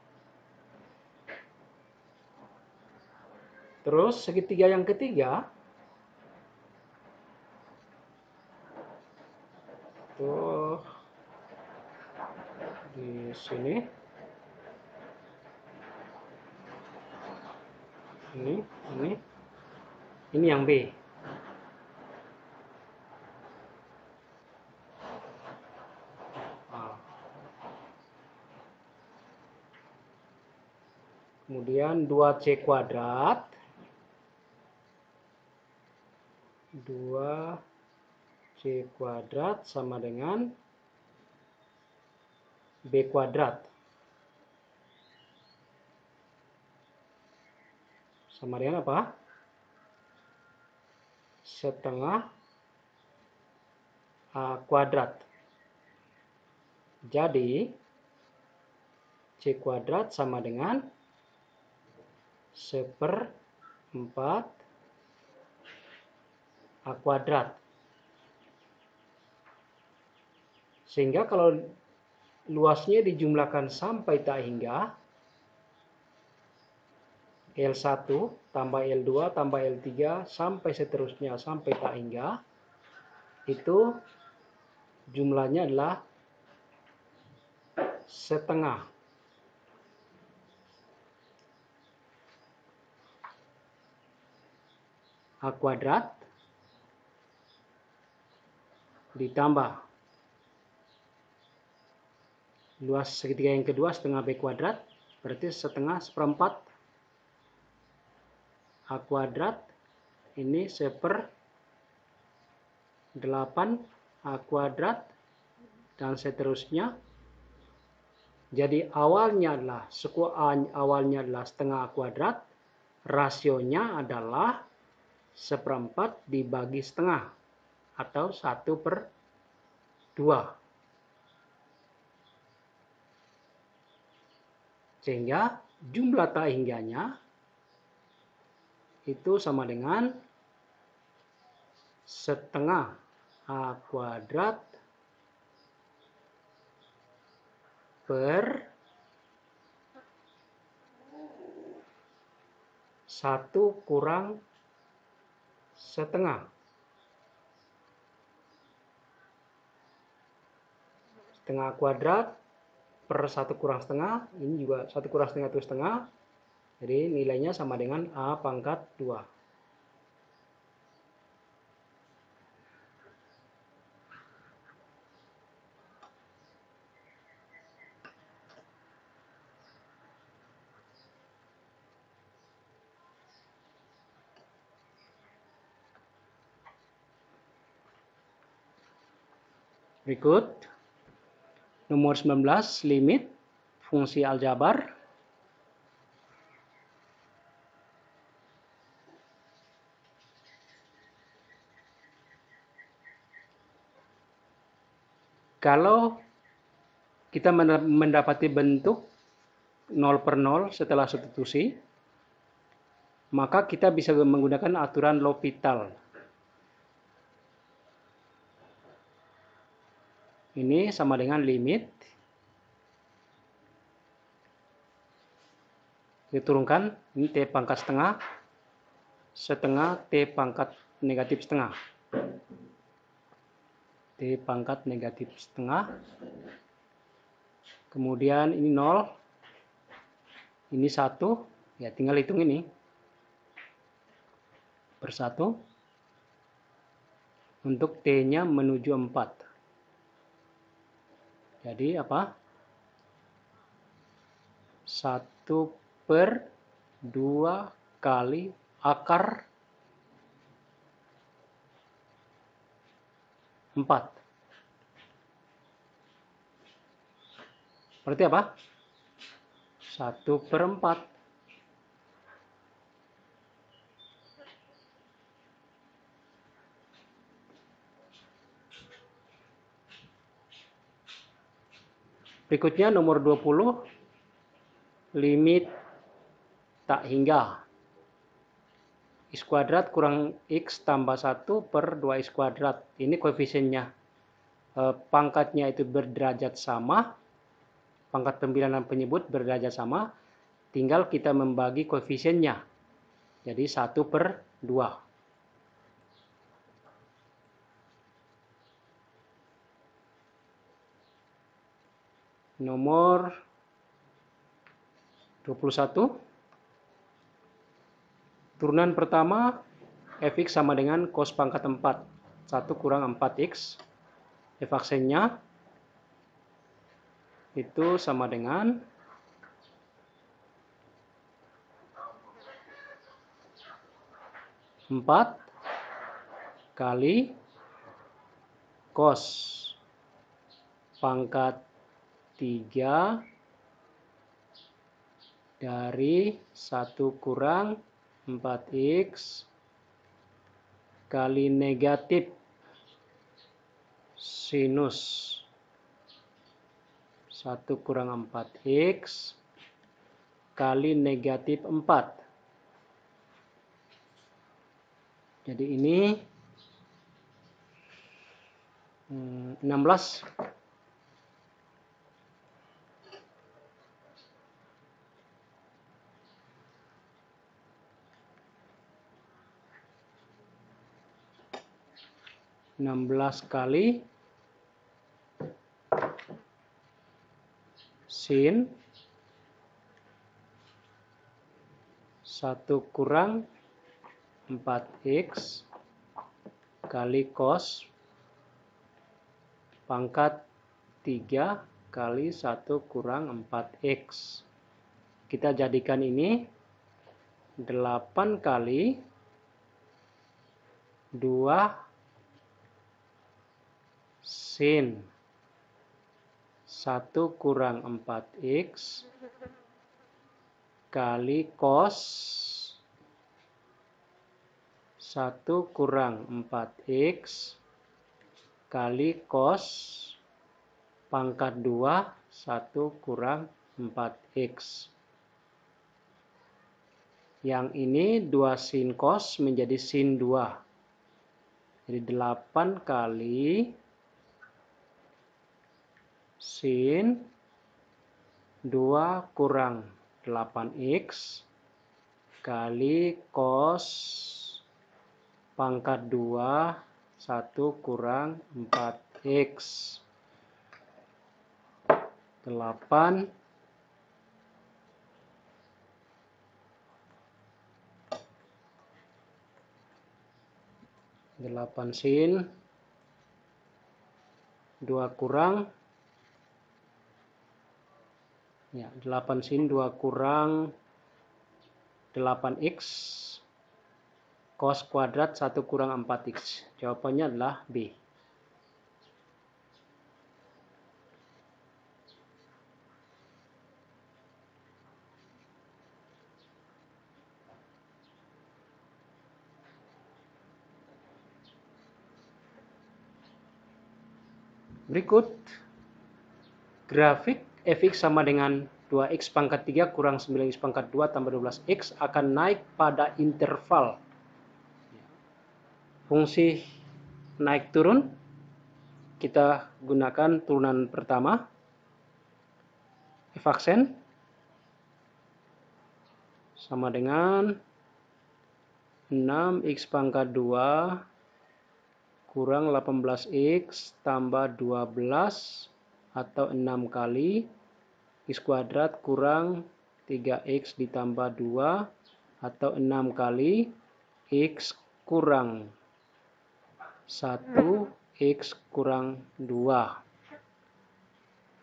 A: Terus segitiga yang ketiga, tuh di sini, ini yang B. Kemudian 2C kuadrat, 2C kuadrat sama dengan B kuadrat. Sama dengan apa? Setengah A kuadrat. Jadi C kuadrat sama dengan 1/4 A kuadrat. Sehingga kalau luasnya dijumlahkan sampai tak hingga, L1 tambah L2 tambah L3 sampai seterusnya sampai tak hingga, itu jumlahnya adalah setengah. A kuadrat ditambah luas segitiga yang kedua setengah B kuadrat, berarti setengah 1/4 A kuadrat, ini 1/8 A kuadrat, dan seterusnya. Jadi awalnya adalah setengah A kuadrat, rasionya adalah 1/4 dibagi setengah, atau 1/2. Sehingga jumlah tak hingganya itu sama dengan setengah A kuadrat per 1 kurang setengah. Setengah kuadrat per 1 kurang setengah, ini juga 1 kurang setengah itu setengah, jadi nilainya sama dengan A pangkat 2. Berikut nomor 19, limit fungsi aljabar. Kalau kita mendapati bentuk 0/0 setelah substitusi, maka kita bisa menggunakan aturan L'Hopital. Ini sama dengan limit diturunkan, ini T pangkat setengah, setengah T pangkat negatif setengah. T pangkat negatif setengah. Kemudian ini 0, ini 1, ya tinggal hitung ini. Per 1, untuk T-nya menuju 4. Jadi apa? 1/2 kali akar 4. Berarti apa? 1/4. Berikutnya nomor 20, limit tak hingga. X kuadrat kurang X tambah 1/2X kuadrat. Ini koefisiennya. Pangkatnya itu berderajat sama. Pangkat pembilangan penyebut berderajat sama. Tinggal kita membagi koefisiennya. Jadi 1/2. Nomor 21. Turunan pertama, fx sama dengan cos pangkat 4. 1 kurang 4x. F aksennya itu sama dengan 4 kali cos pangkat 3 dari 1 kurang 4x kali negatif sinus 1 kurang 4x kali negatif 4. Jadi ini 16 kali sin 1 kurang 4x kali cos pangkat 3 kali 1 kurang 4x. Kita jadikan ini 8 kali 2 sin 1 kurang 4x kali cos 1 kurang 4x kali cos pangkat 2 1 kurang 4x. Yang ini 2 sin cos menjadi sin 2. Jadi 8 kali sin 2 kurang 8x kali cos pangkat 2 1 kurang 4x. 8 sin 2 kurang 8 sin 2 kurang 8x cos kuadrat 1 kurang 4x. Jawabannya adalah B. Berikut grafik fx sama dengan 2x pangkat 3 kurang 9x pangkat 2 tambah 12x akan naik pada interval. Fungsi naik turun kita gunakan turunan pertama f aksen sama dengan 6x pangkat 2 kurang 18x tambah 12 atau 6 kali x kuadrat kurang 3x ditambah 2 atau 6 kali x kurang 1 x kurang 2.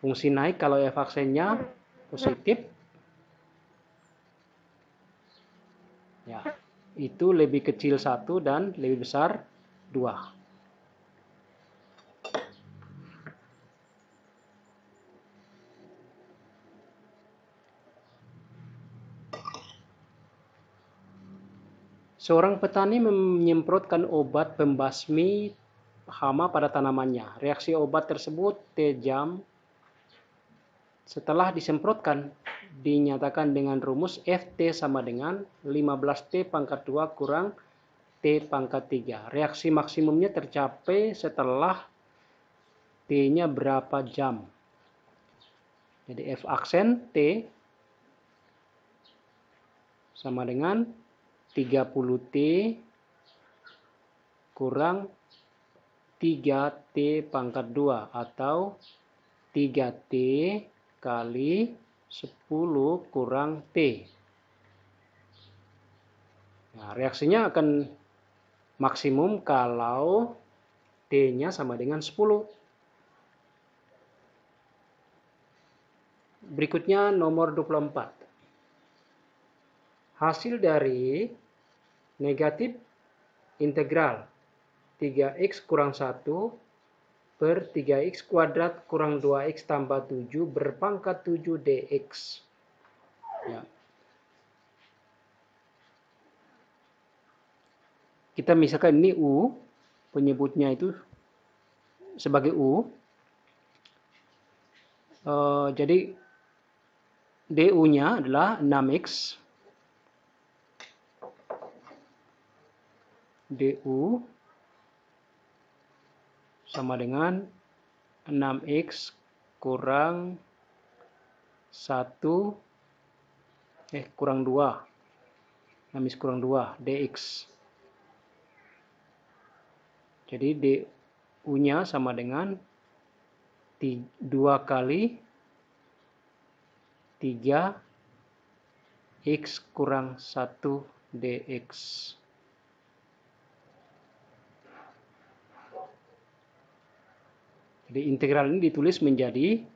A: Fungsi naik kalau f aksennya positif, ya, itu lebih kecil 1 dan lebih besar 2. Seorang petani menyemprotkan obat pembasmi hama pada tanamannya. Reaksi obat tersebut T jam setelah disemprotkan dinyatakan dengan rumus Ft sama dengan 15T pangkat 2 kurang T pangkat 3. Reaksi maksimumnya tercapai setelah T-nya berapa jam. Jadi F aksen T sama dengan 30T kurang 3T pangkat 2 atau 3T kali 10 kurang T. Nah, reaksinya akan maksimum kalau T-nya sama dengan 10. Berikutnya nomor 24. Hasil dari negatif integral 3x kurang 1 per 3x kuadrat kurang 2x tambah 7 berpangkat 7 dx. Ya. Kita misalkan ini U, penyebutnya itu sebagai U. Jadi DU-nya adalah 6X. DU sama dengan 6X kurang 1, kurang 2. 6X kurang 2, DX. Jadi DU-nya sama dengan 2 kali 3X kurang 1 DX. Jadi integral ini ditulis menjadi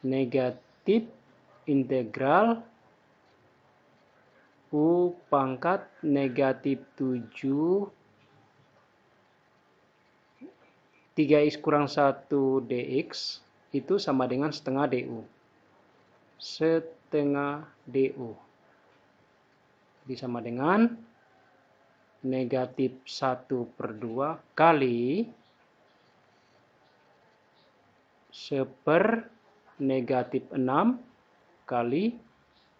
A: negatif integral U pangkat negatif 7 3X kurang 1 DX itu sama dengan setengah DU. Setengah DU. Jadi sama dengan negatif 1/2 kali 1/6 kali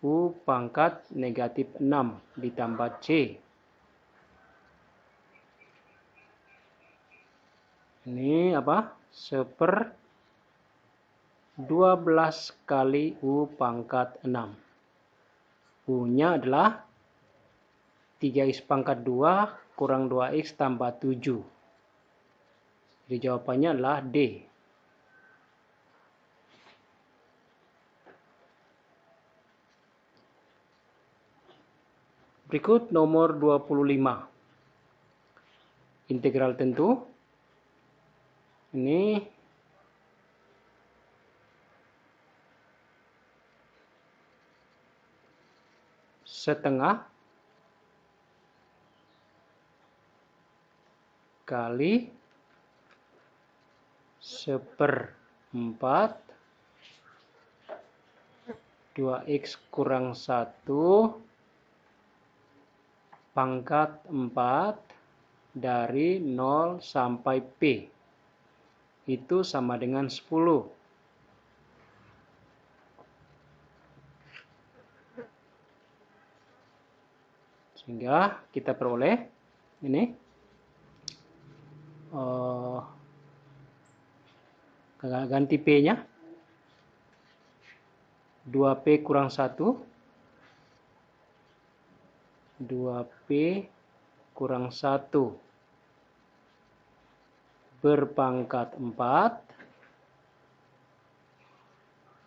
A: U pangkat negatif 6 ditambah C. Ini apa? 1/12 kali U pangkat 6. U-nya adalah 3X pangkat 2 kurang 2X tambah 7. Jadi jawabannya adalah D. Berikut nomor 25. Integral tentu. Ini setengah kali 1/4 2X kurang 1 pangkat 4 dari 0 sampai P. Itu sama dengan 10. Sehingga kita peroleh ini ganti P-nya 2P kurang 1 2P kurang 1 berpangkat 4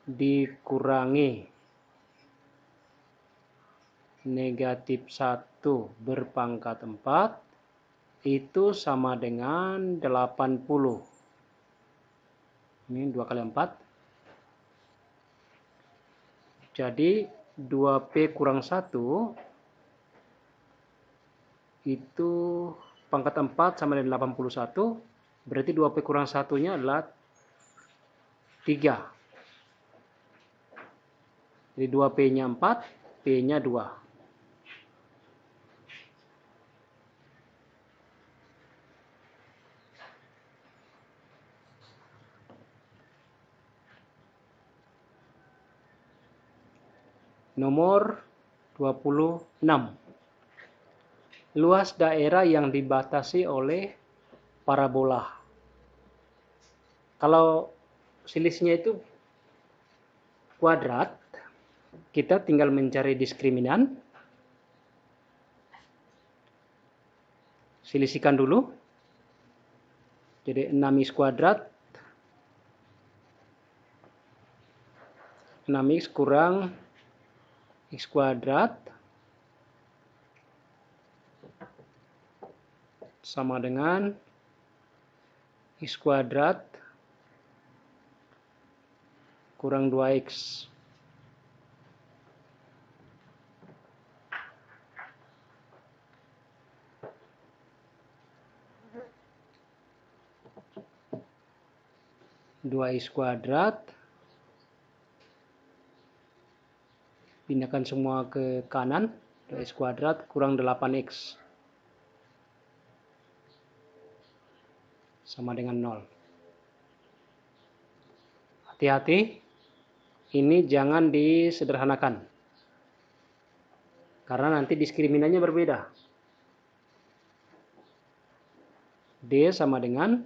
A: dikurangi negatif 1 berpangkat 4 itu sama dengan 80. Ini 2 kali 4. Jadi 2P kurang 1 itu pangkat 4 sama dengan 81. Berarti 2P kurang 1-nya adalah 3. Jadi 2P-nya 4, P-nya 2. Nomor 26. Luas daerah yang dibatasi oleh parabola. Kalau selisihnya itu kuadrat, kita tinggal mencari diskriminan. Selisihkan dulu. Jadi 6x kuadrat 6x kurang x kuadrat sama dengan x kuadrat kurang 2x. Dua x kuadrat, pindahkan semua ke kanan, 2x kuadrat kurang 8x sama dengan 0. Hati-hati, ini jangan disederhanakan. Karena nanti diskriminannya berbeda. D sama dengan,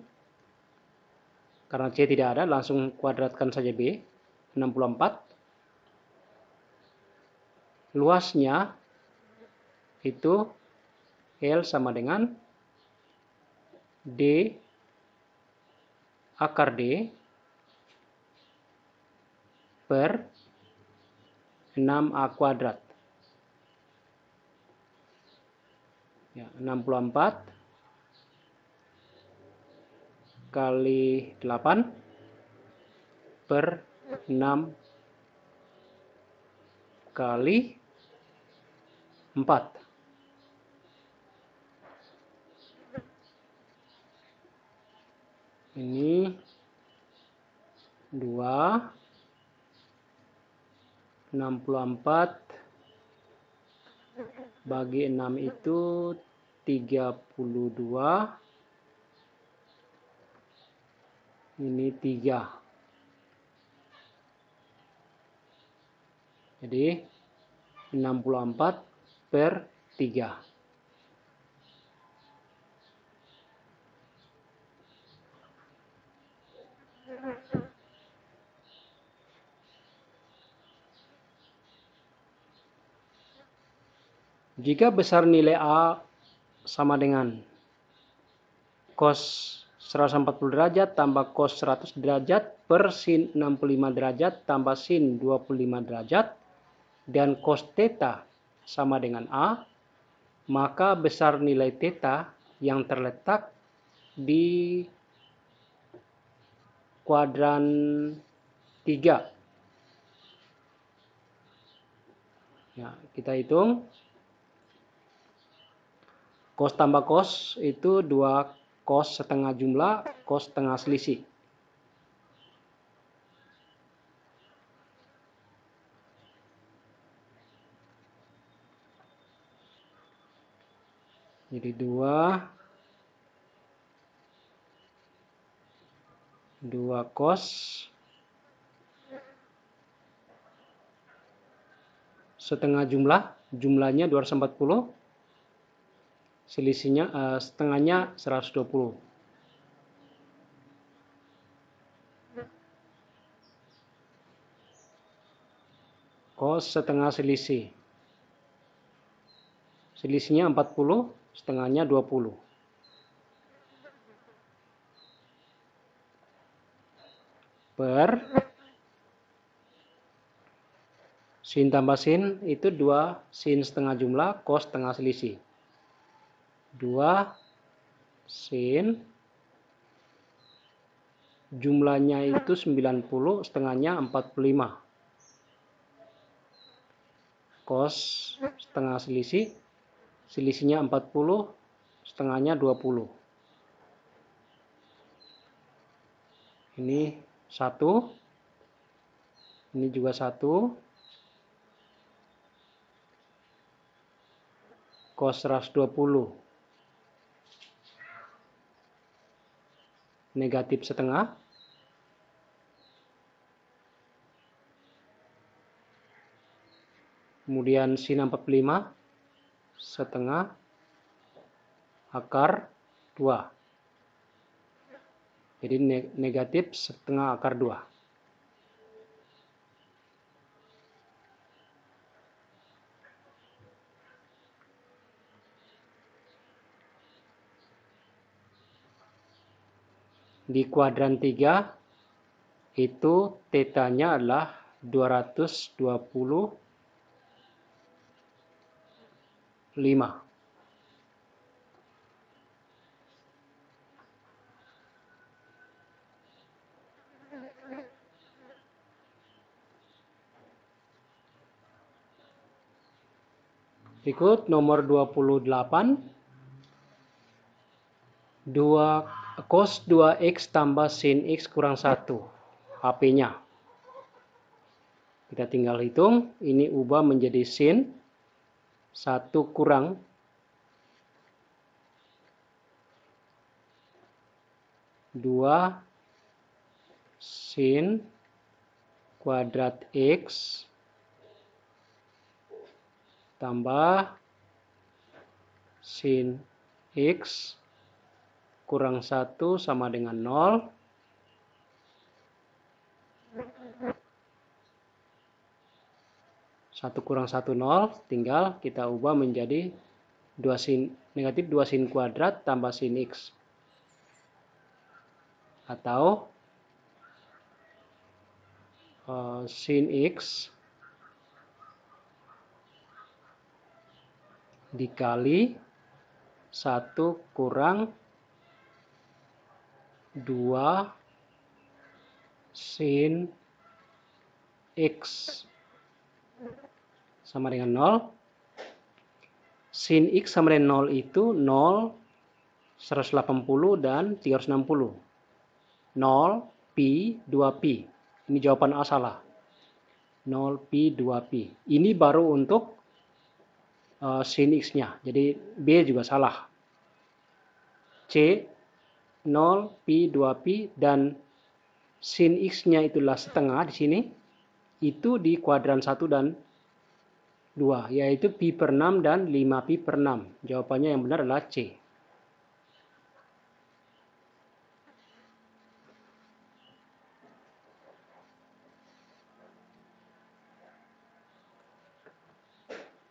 A: karena C tidak ada, langsung kuadratkan saja B, 64. Luasnya itu L sama dengan D akar D per 6A kuadrat. Ya, 64 kali 8 per 6 kali 4. Ini 2, 64 bagi 6 itu 32. Ini 3. Jadi 64 per 3. Jika besar nilai A sama dengan cos 140 derajat tambah cos 100 derajat per sin 65 derajat tambah sin 25 derajat dan cos theta sama dengan A, maka besar nilai theta yang terletak di kuadran 3. Ya, kita hitung. Cos tambah cos itu 2 cos setengah jumlah, cos setengah selisih. Jadi 2 cos setengah jumlahnya 240, selisihnya setengahnya 120. Cos setengah selisih. Selisihnya 40, setengahnya 20. Per sin tambah sin itu 2 sin setengah jumlah, cos setengah selisih. 2 sin jumlahnya itu 90, setengahnya 45. Cos setengah selisih, selisihnya 40, setengahnya 20. Ini 1, ini juga 1. Cos 120 negatif setengah. Kemudian sin 45 setengah akar 2. Jadi negatif setengah akar 2. Di kuadran 3 itu tetanya adalah 225. Berikut nomor 28. 2 cos 2x tambah sin x kurang 1. HP-nya. Kita tinggal hitung. Ini ubah menjadi sin 1 kurang 2 sin kuadrat X tambah sin X kurang 1 sama dengan 0. Satu kurang 1, 0. Tinggal kita ubah menjadi negatif 2 sin kuadrat tambah sin X. Atau sin X dikali 1 kurang 2 sin X sama dengan 0. Sin X sama dengan 0 itu 0, 180 dan 360. 0, pi, 2pi. Ini jawaban A salah. 0, pi, 2pi. Ini baru untuk sin X-nya. Jadi B juga salah. C, 0, pi, 2pi, dan sin X-nya itulah setengah di sini. Itu di kuadran 1 dan 2, yaitu pi per 6 dan 5 pi per 6. Jawabannya yang benar adalah C.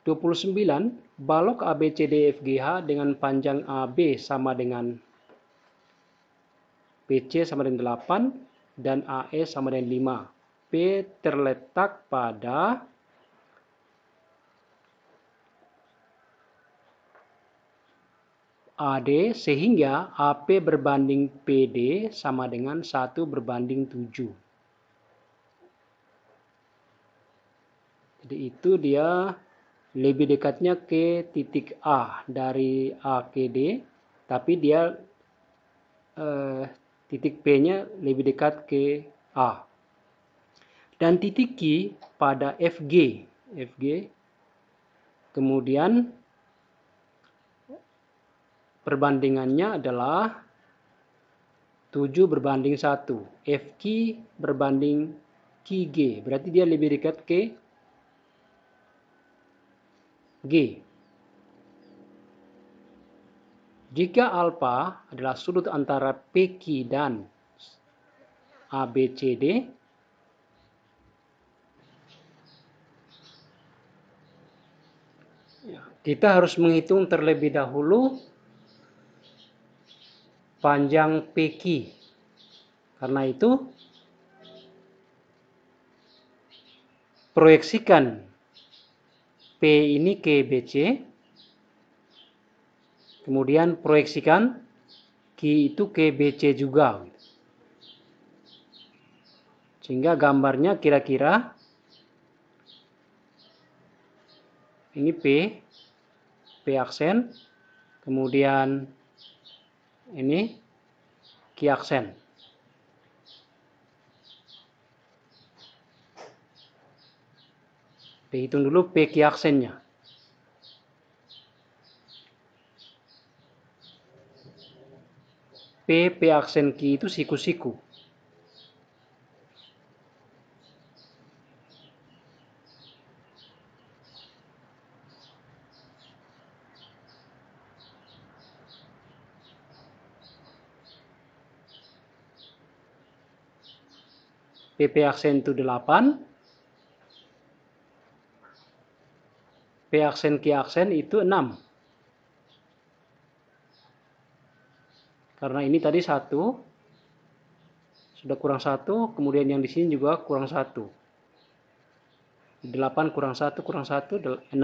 A: (29) Balok ABCDFGH dengan panjang AB sama dengan BC sama dengan 8 dan AE sama dengan 5. P terletak pada AD sehingga AP berbanding PD sama dengan 1 berbanding 7. Jadi itu dia lebih dekatnya ke titik A dari A ke D, tapi dia titik P-nya lebih dekat ke A. Dan titik Q pada FG. Kemudian perbandingannya adalah 7 berbanding 1. FQ berbanding QG. Berarti dia lebih dekat ke G. Jika alfa adalah sudut antara PQ dan ABCD, kita harus menghitung terlebih dahulu panjang PQ. Karena itu, proyeksikan P ini ke BC, kemudian proyeksikan Q itu ke BC juga. Sehingga gambarnya kira-kira ini P aksen, kemudian ini Q aksen. Hitung dulu P Q aksennya. P aksen Q itu siku-siku. P aksen itu 8. P aksen Q aksen itu 6. Karena ini tadi 1. Sudah kurang 1. Kemudian yang di sini juga kurang 1. 8 kurang 1 kurang 1, 6.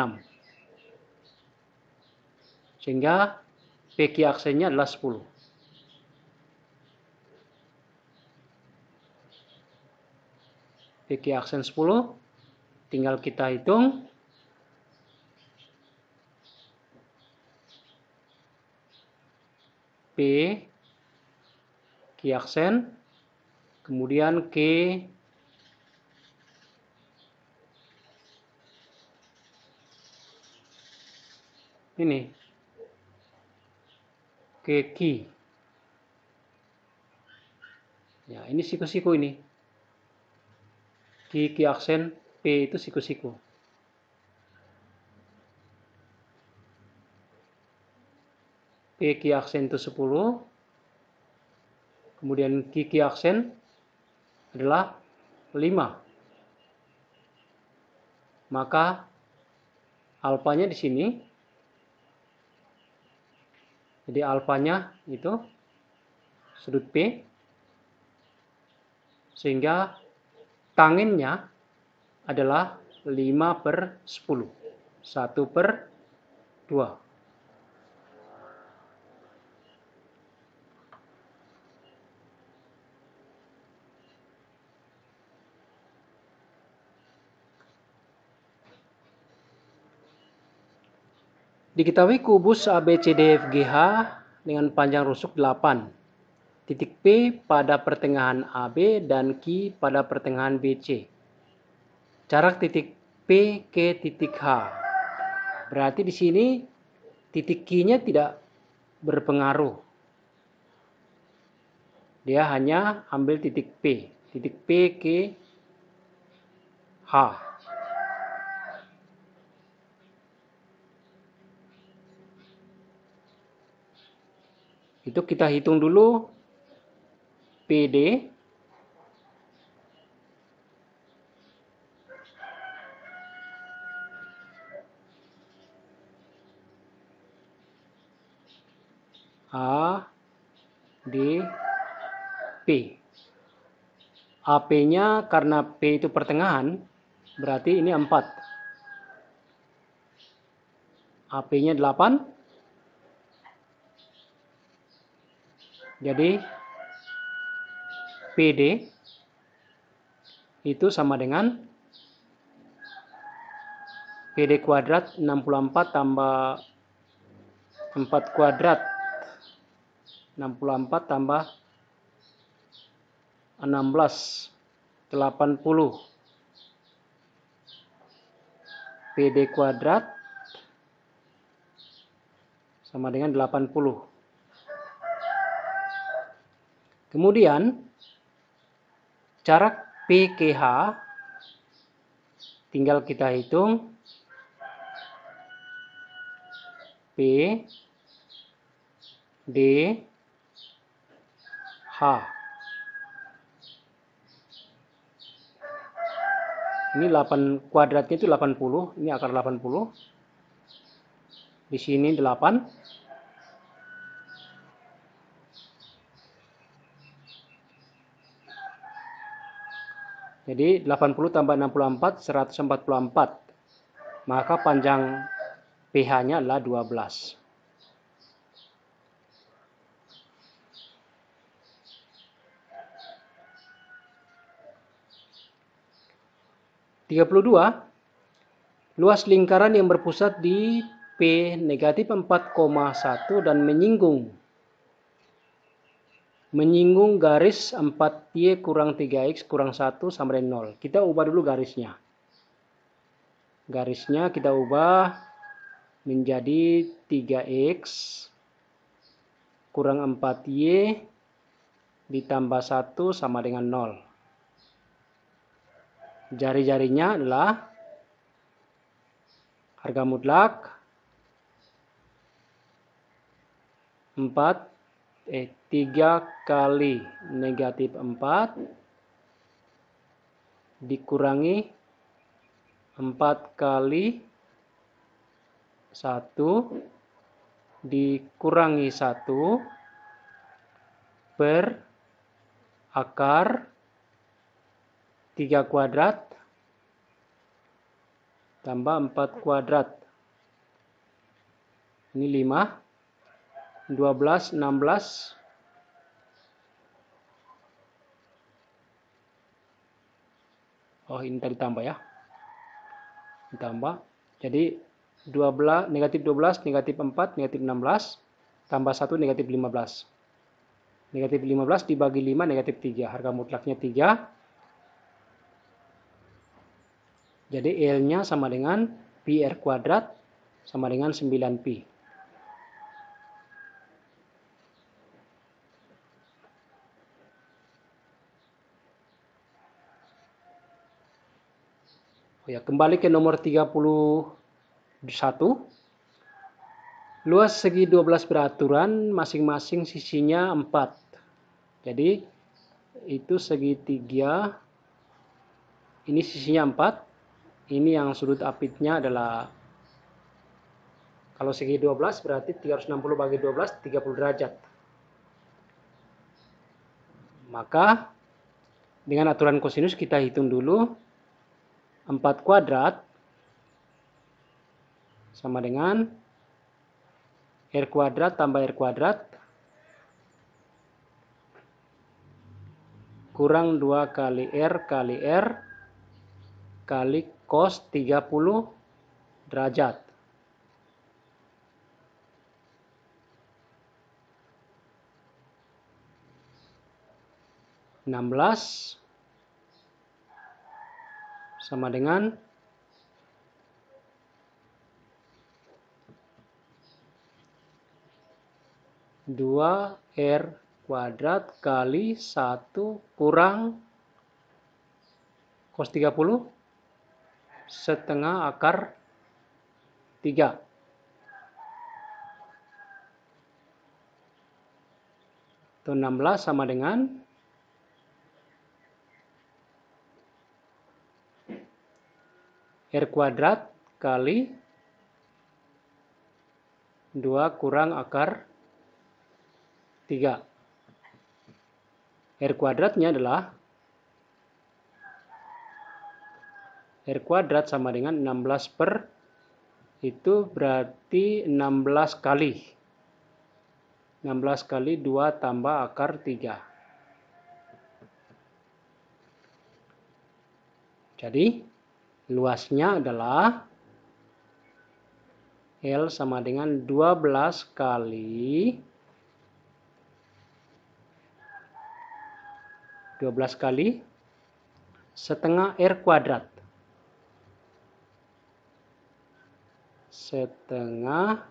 A: Sehingga PQ aksennya adalah 10. PQ aksen 10. Tinggal kita hitung. P Q aksen. Kemudian Q ini. Q. Ya, ini siku-siku ini. Ki aksen, P itu siku-siku. P ki aksen itu 10. Kemudian ki aksen adalah 5. Maka alfanya di sini. Jadi alfanya itu sudut P. Sehingga tangennya adalah 5/10. 1/2. Diketahui kubus ABCDFGH dengan panjang rusuk 8. Titik P pada pertengahan AB dan Q pada pertengahan BC. Jarak titik P ke titik H. Berarti di sini titik Q-nya tidak berpengaruh. Dia hanya ambil titik P. Titik P ke H. Itu kita hitung dulu PD. A, D, P. AP-nya karena P itu pertengahan, berarti ini 4. AP-nya 8. Jadi PD itu sama dengan PD kuadrat 64 tambah 4 kuadrat. 64 tambah 16. 80. PD kuadrat sama dengan 80. Kemudian jarak P ke H tinggal kita hitung P, D, H. Ini 8 kuadratnya itu 80, ini akar 80. Di sini 8. Jadi 80 tambah 64, 144. Maka panjang pH-nya adalah 12. Luas lingkaran yang berpusat di P negatif 4,1 dan menyinggung garis 4Y kurang 3X kurang 1 sama dengan 0. Kita ubah dulu garisnya. Garisnya kita ubah menjadi 3X kurang 4Y ditambah 1 sama dengan 0. Jari-jarinya adalah harga mutlak 3 kali negatif 4 dikurangi 4 kali 1 dikurangi 1 per akar 3 kuadrat tambah 4 kuadrat. Ini 5. 12, 16. Oh, ini tadi tambah ya. Ditambah. Jadi 12, negatif 12, negatif 4, negatif 16. Tambah 1, negatif 15. Negatif 15 dibagi 5, negatif 3. Harga mutlaknya 3. Jadi L-nya sama dengan pi R kuadrat sama dengan 9pi. Ya, kembali ke nomor 31. Luas segi 12 beraturan, masing-masing sisinya 4. Jadi, itu segitiga, ini sisinya 4. Ini yang sudut apitnya adalah, kalau segi 12 berarti 360 bagi 12, 30 derajat. Maka, dengan aturan kosinus kita hitung dulu. 4 kuadrat sama dengan R kuadrat tambah R kuadrat kurang 2 kali R kali cos 30 derajat. (16) sama dengan 2R kuadrat kali 1 kurang cos 30 setengah akar 3. Itu 16 sama dengan R kuadrat kali 2 kurang akar 3. R kuadratnya adalah R kuadrat sama dengan 16 per, itu berarti 16 kali. 16 kali 2 tambah akar 3. Jadi, luasnya adalah L sama dengan 12 kali setengah R kuadrat. Setengah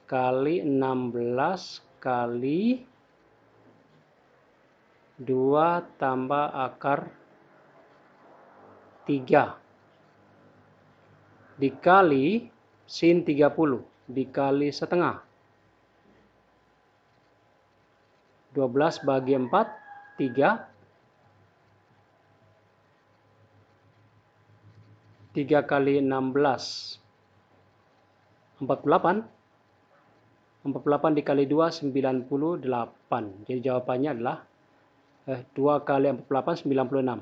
A: kali 16 kali 2 tambah akar 3. Dikali sin 30. Dikali setengah. 12 bagi 4. 3. 3 kali 16. 48. 48 dikali 2, 98. Jadi jawabannya adalah 2 kali 48, 96.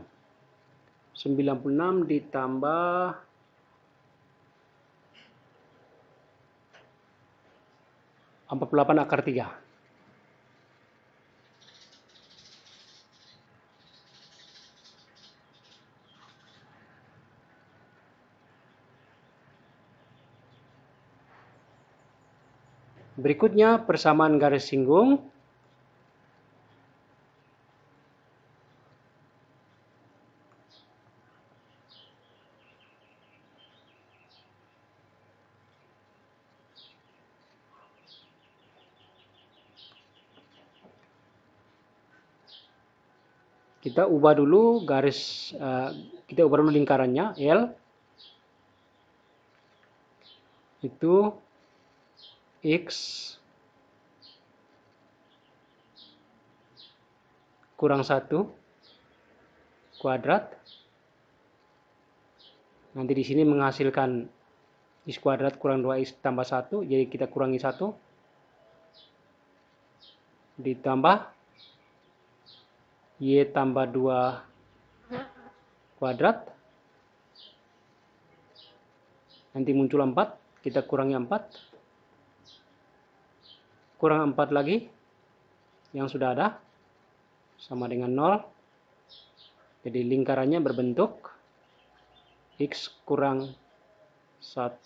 A: 96 ditambah 48 akar 3. Berikutnya persamaan garis singgung. Kita ubah dulu kita ubah dulu lingkarannya. L itu X kurang 1 kuadrat. Nanti di sini menghasilkan X kuadrat kurang 2X tambah 1. Jadi kita kurangi 1. Ditambah Y tambah 2 kuadrat. Nanti muncul 4. Kita kurangi 4. Kurang 4 lagi. Yang sudah ada. Sama dengan 0. Jadi lingkarannya berbentuk X kurang 1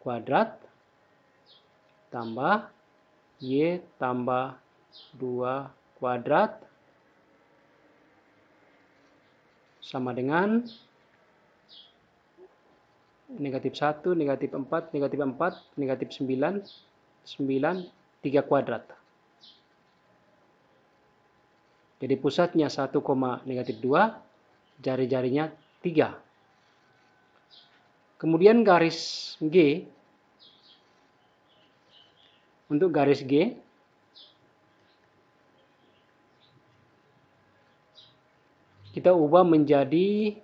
A: kuadrat tambah Y tambah 2 kuadrat sama dengan negatif 1, negatif 4, negatif 4, negatif 9, 9, 3 kuadrat. Jadi pusatnya 1, negatif 2, jari-jarinya 3. Kemudian garis G, untuk garis G, kita ubah menjadi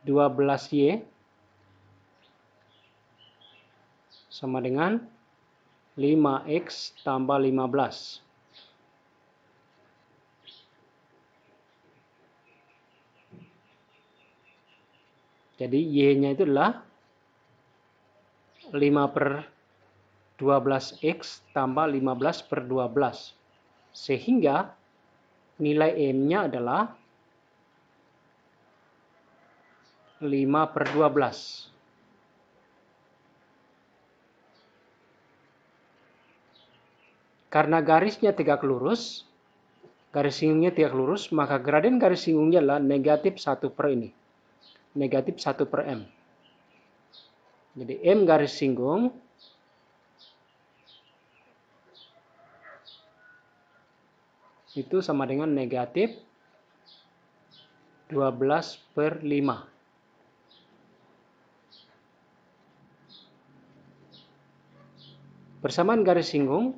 A: 12Y sama dengan 5X tambah 15. Jadi Y-nya itu adalah 5/12X tambah 15/12. Sehingga nilai M-nya adalah 5/12. Karena garisnya tegak lurus, garis singgungnya tegak lurus, maka gradien garis singgungnya adalah negatif 1 per ini. Negatif 1 per M. Jadi M garis singgung itu sama dengan negatif 12/5. Persamaan garis singgung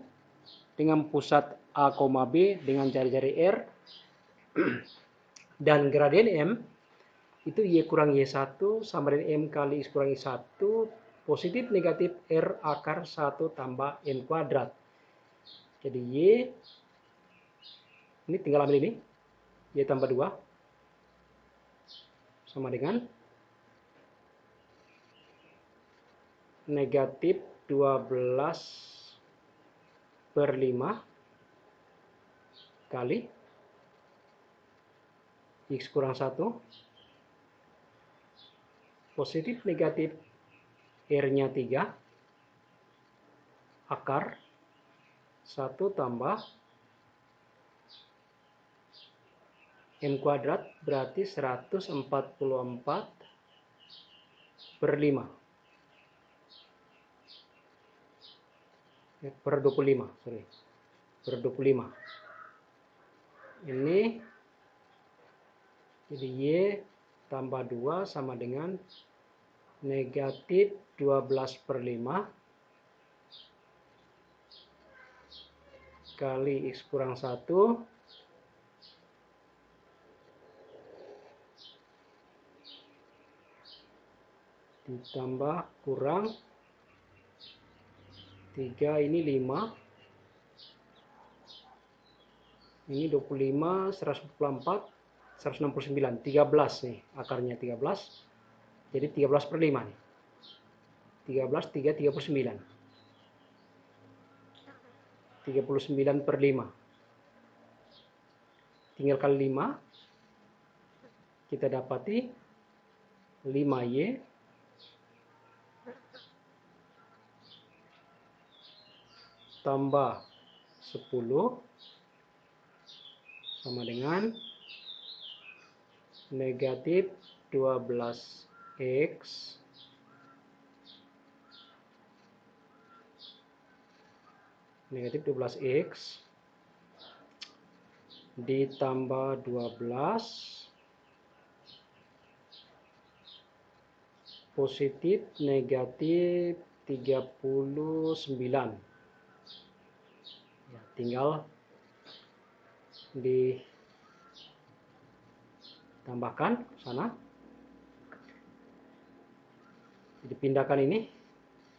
A: dengan pusat A, B dengan jari-jari R dan gradien M itu Y kurang Y1 sama dengan M kali X kurang Y1 positif negatif R akar 1 tambah M kuadrat. Jadi Y, ini tinggal ambil ini, Y tambah 2 sama dengan negatif 12/5 kali X kurang 1 positif negatif R-nya 3 akar 1 tambah M kuadrat berarti 144/5 per 25, sorry, per 25. Ini jadi Y tambah 2 sama dengan negatif 12/5 kali X kurang 1 ditambah kurang 3, ini 5, ini 25, 144, 169, 13 nih, akarnya 13, jadi 13/5 nih, 13, 3, 39, 39/5, tinggal kali 5, kita dapati 5Y tambah 10 sama dengan negatif 12X negatif 12X ditambah 12 positif negatif 39. Ya, tinggal ditambahkan sana, dipindahkan ini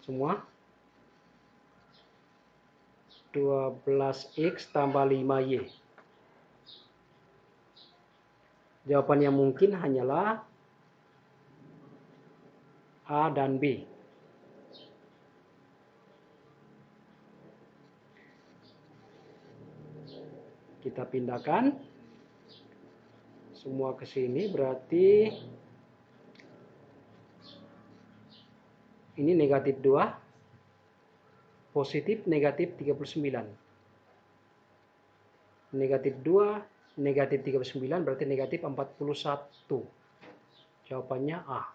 A: semua 12X tambah 5Y. Jawaban yang mungkin hanyalah A dan B. Kita pindahkan semua ke sini, berarti ini negatif 2, positif negatif 39. Negatif 2, negatif 39 berarti negatif 41. Jawabannya A.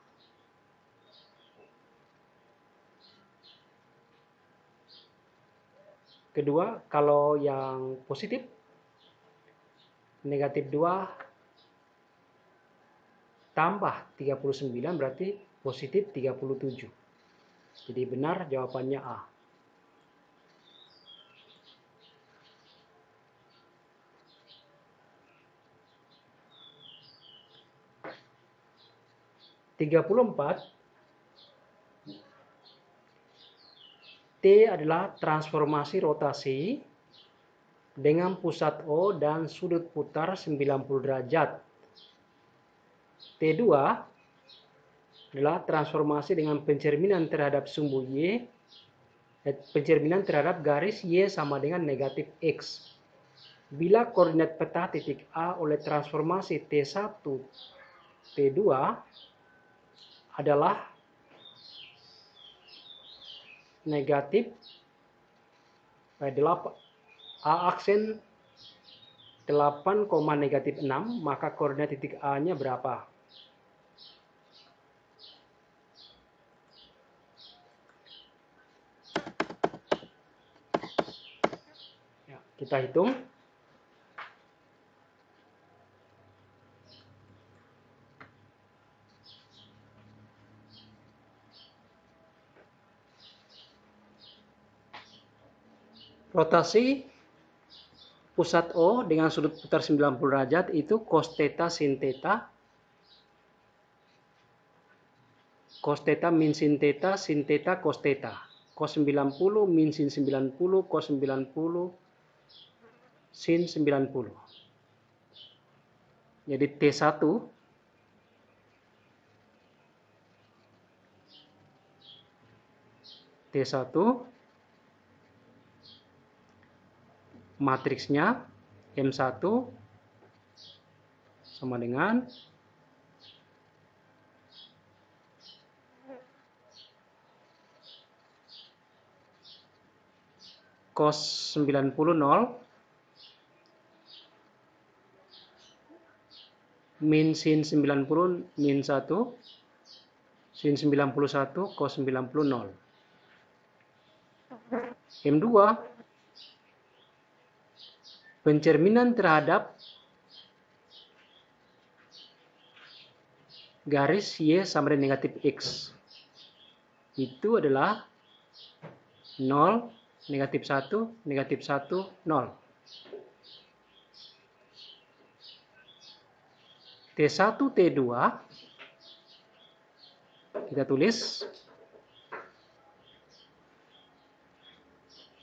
A: Kedua, kalau yang positif, negatif 2 tambah 39 berarti positif 37. Jadi benar jawabannya A. T adalah transformasi rotasi dengan pusat O dan sudut putar 90 derajat. T2 adalah transformasi dengan pencerminan terhadap sumbu Y, pencerminan terhadap garis Y sama dengan negatif X. Bila koordinat peta titik A oleh transformasi T1, T2 adalah negatif A aksen 8, negatif 6, maka koordinat titik A-nya berapa? Ya, kita hitung. Rotasi pusat O dengan sudut putar 90 derajat itu cos theta sin theta, cos theta min sin theta, sin theta cos theta. Cos 90 min sin 90, cos 90 sin 90. Jadi T1 matriksnya M1 sama dengan cos 90 0 min sin 90 min 1 sin 91 cos 90 0. M2 pencerminan terhadap garis Y sama dengan negatif X itu adalah 0, negatif 1, negatif 1, 0. T1, T2 kita tulis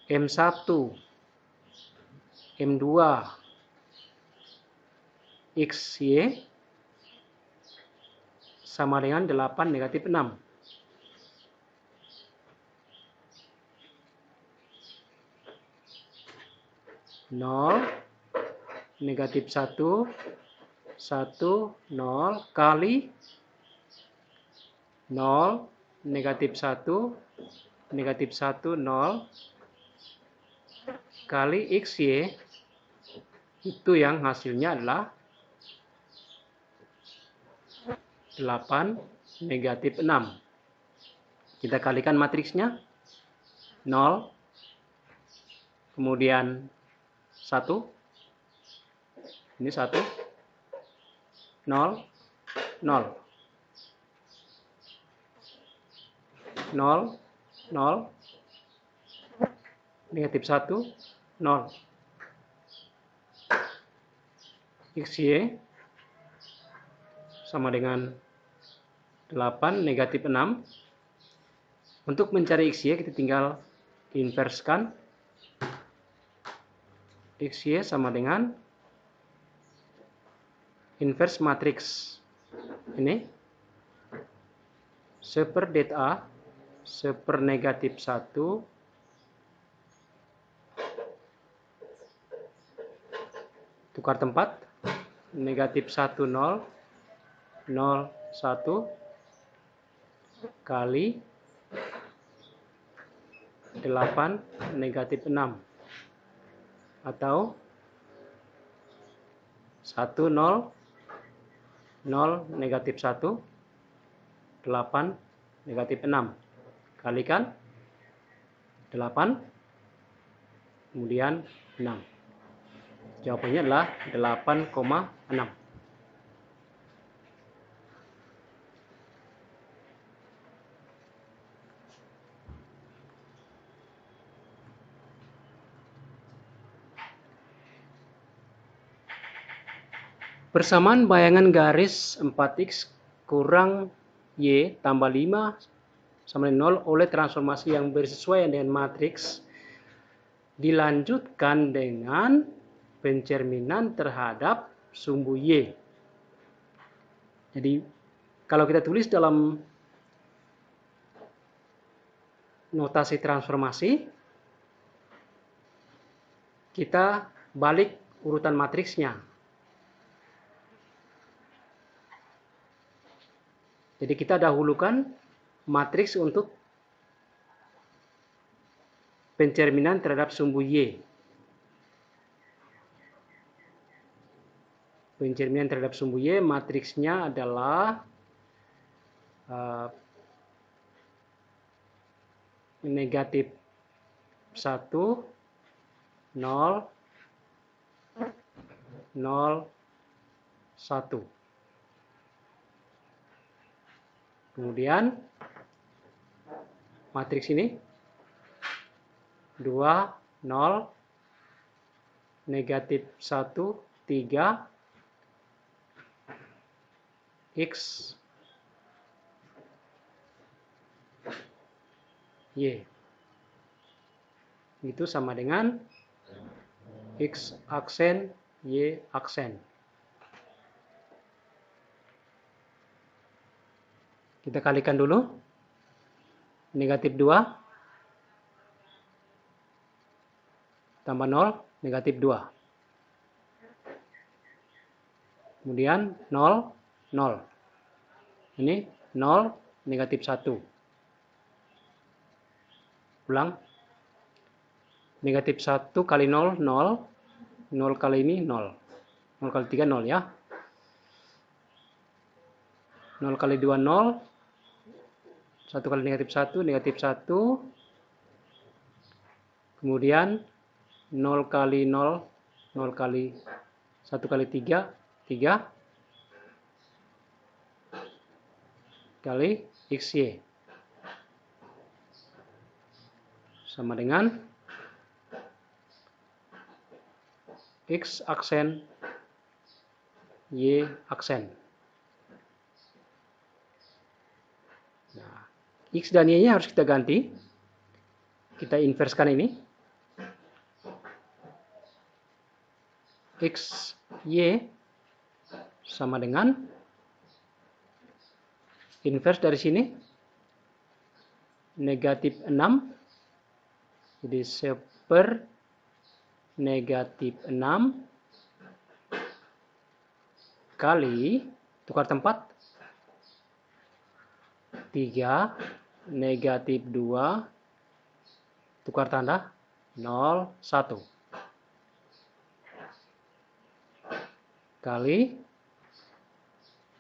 A: M1, M2, XY sama dengan 8 negatif 6. Nol, negatif 1, 1, 0, kali 0, negatif 1, negatif 1, 0, kali XY, itu yang hasilnya adalah 8 negatif 6. Kita kalikan matriksnya 0, kemudian 1, ini 1, 0, 0, 0, 0, negatif 1, 0. XY sama dengan 8 negatif 6. Untuk mencari XY kita tinggal inverskan. XY sama dengan inverse matriks ini 1/det A 1/negatif 1 tukar tempat, negatif 1 0, 0 1 kali 8 negatif 6 atau 1 0 0 negatif 1 8 negatif 6 kalikan 8 kemudian 6. Jawabannya adalah 8,6. Persamaan bayangan garis 4x kurang Y tambah 5 sama dengan 0 oleh transformasi yang bersesuaian dengan matriks dilanjutkan dengan pencerminan terhadap sumbu Y. Jadi kalau kita tulis dalam notasi transformasi, kita balik urutan matriksnya. Jadi kita dahulukan matriks untuk pencerminan terhadap sumbu Y. Pencerminan terhadap sumbu Y, matriksnya adalah negatif 1, 0, 0, 1. Kemudian matriks ini 2, 0, negatif 1, 3, X, Y. Itu sama dengan X aksen, Y aksen. Kita kalikan dulu. Negatif 2 tambah 0, negatif 2. Kemudian 0, 0. Ini 0, negatif 1. Ulang. Negatif 1 kali 0, 0. 0 kali ini 0. 0 kali 3, 0 ya. 0 kali 2, 0. 1 kali negatif 1, negatif 1. Kemudian 0 kali 0, 0 kali 1 kali 3, 3. Kali XY. Sama dengan X aksen, Y aksen. Nah, X dan Y-nya harus kita ganti. Kita inverskan ini. X, Y sama dengan inverse dari sini. Negatif 6. Jadi seper negatif 6 kali, tukar tempat, 3, negatif 2, tukar tanda, 0, 1. Kali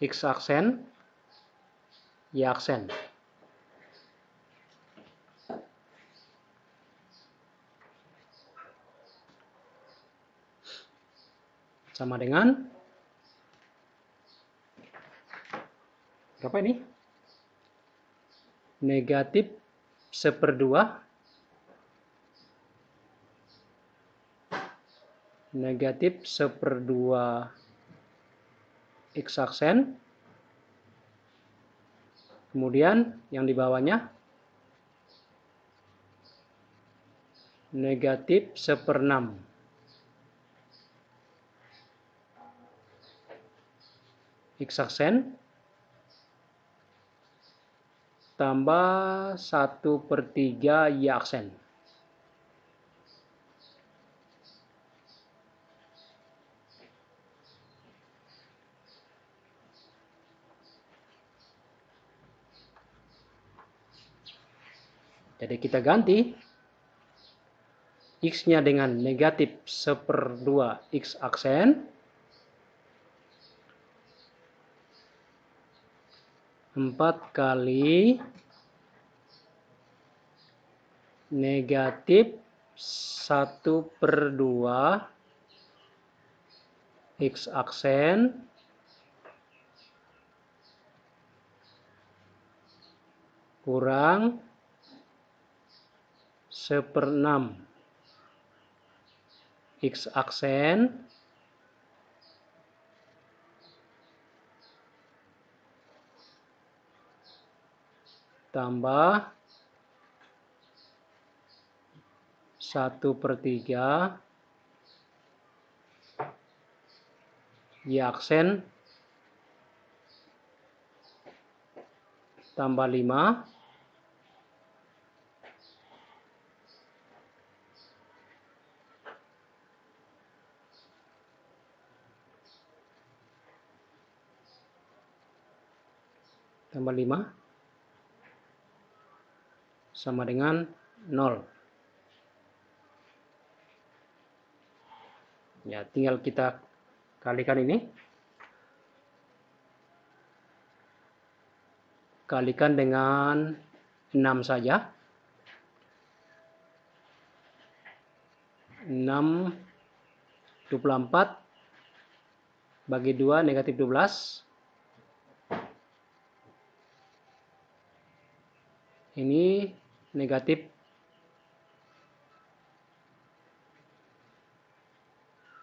A: X aksen, Y aksen. Sama dengan, berapa ini? Negatif 1/2. Negatif 1/2 X aksen. Kemudian yang di bawahnya negatif 1/6 X aksen tambah 1/3 Y aksen. Jadi kita ganti X-nya dengan negatif 1/2 X aksen. 4 kali negatif 1/2 X aksen kurang 1/6 X aksen tambah 1/3 Y aksen tambah 5 tambah 5 sama dengan 0. Ya, tinggal kita kalikan ini. Kalikan dengan 6 saja. 6 24 bagi 2 negatif 12. Ini negatif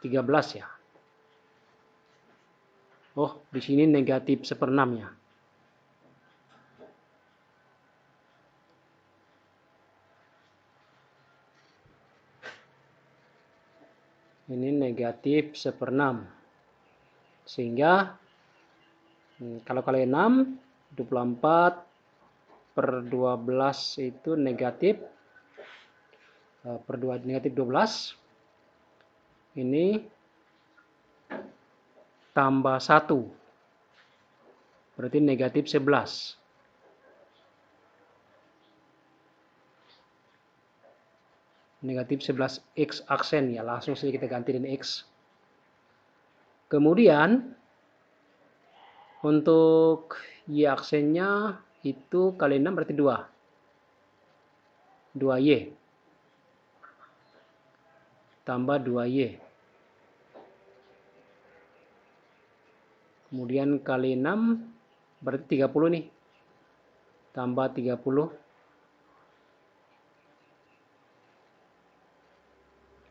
A: 13 ya. Oh, di sini negatif 1/6 ya. Ini negatif 1/6. Sehingga kalau kali 6, 24/12 itu negatif per 2 negatif 12. Ini tambah 1. Berarti negatif 11. Negatif 11 X aksen ya. Langsung saja kita ganti dengan X. Kemudian untuk Y aksennya itu kali 6 berarti 2. 2Y. Tambah 2Y. Kemudian kali 6 berarti 30 nih. Tambah 30.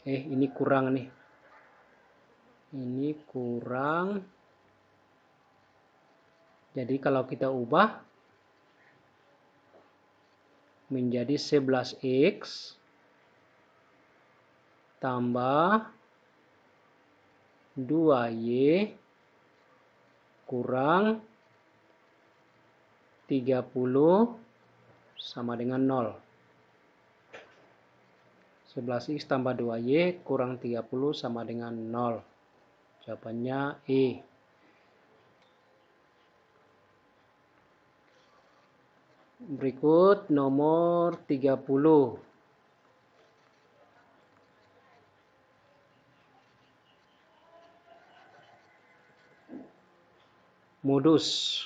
A: Ini kurang nih. Ini kurang. Jadi kalau kita ubah menjadi 11X tambah 2Y kurang 30 sama dengan 0. 11X tambah 2Y kurang 30 sama dengan 0. Jawabannya E. Berikut nomor 30. Modus.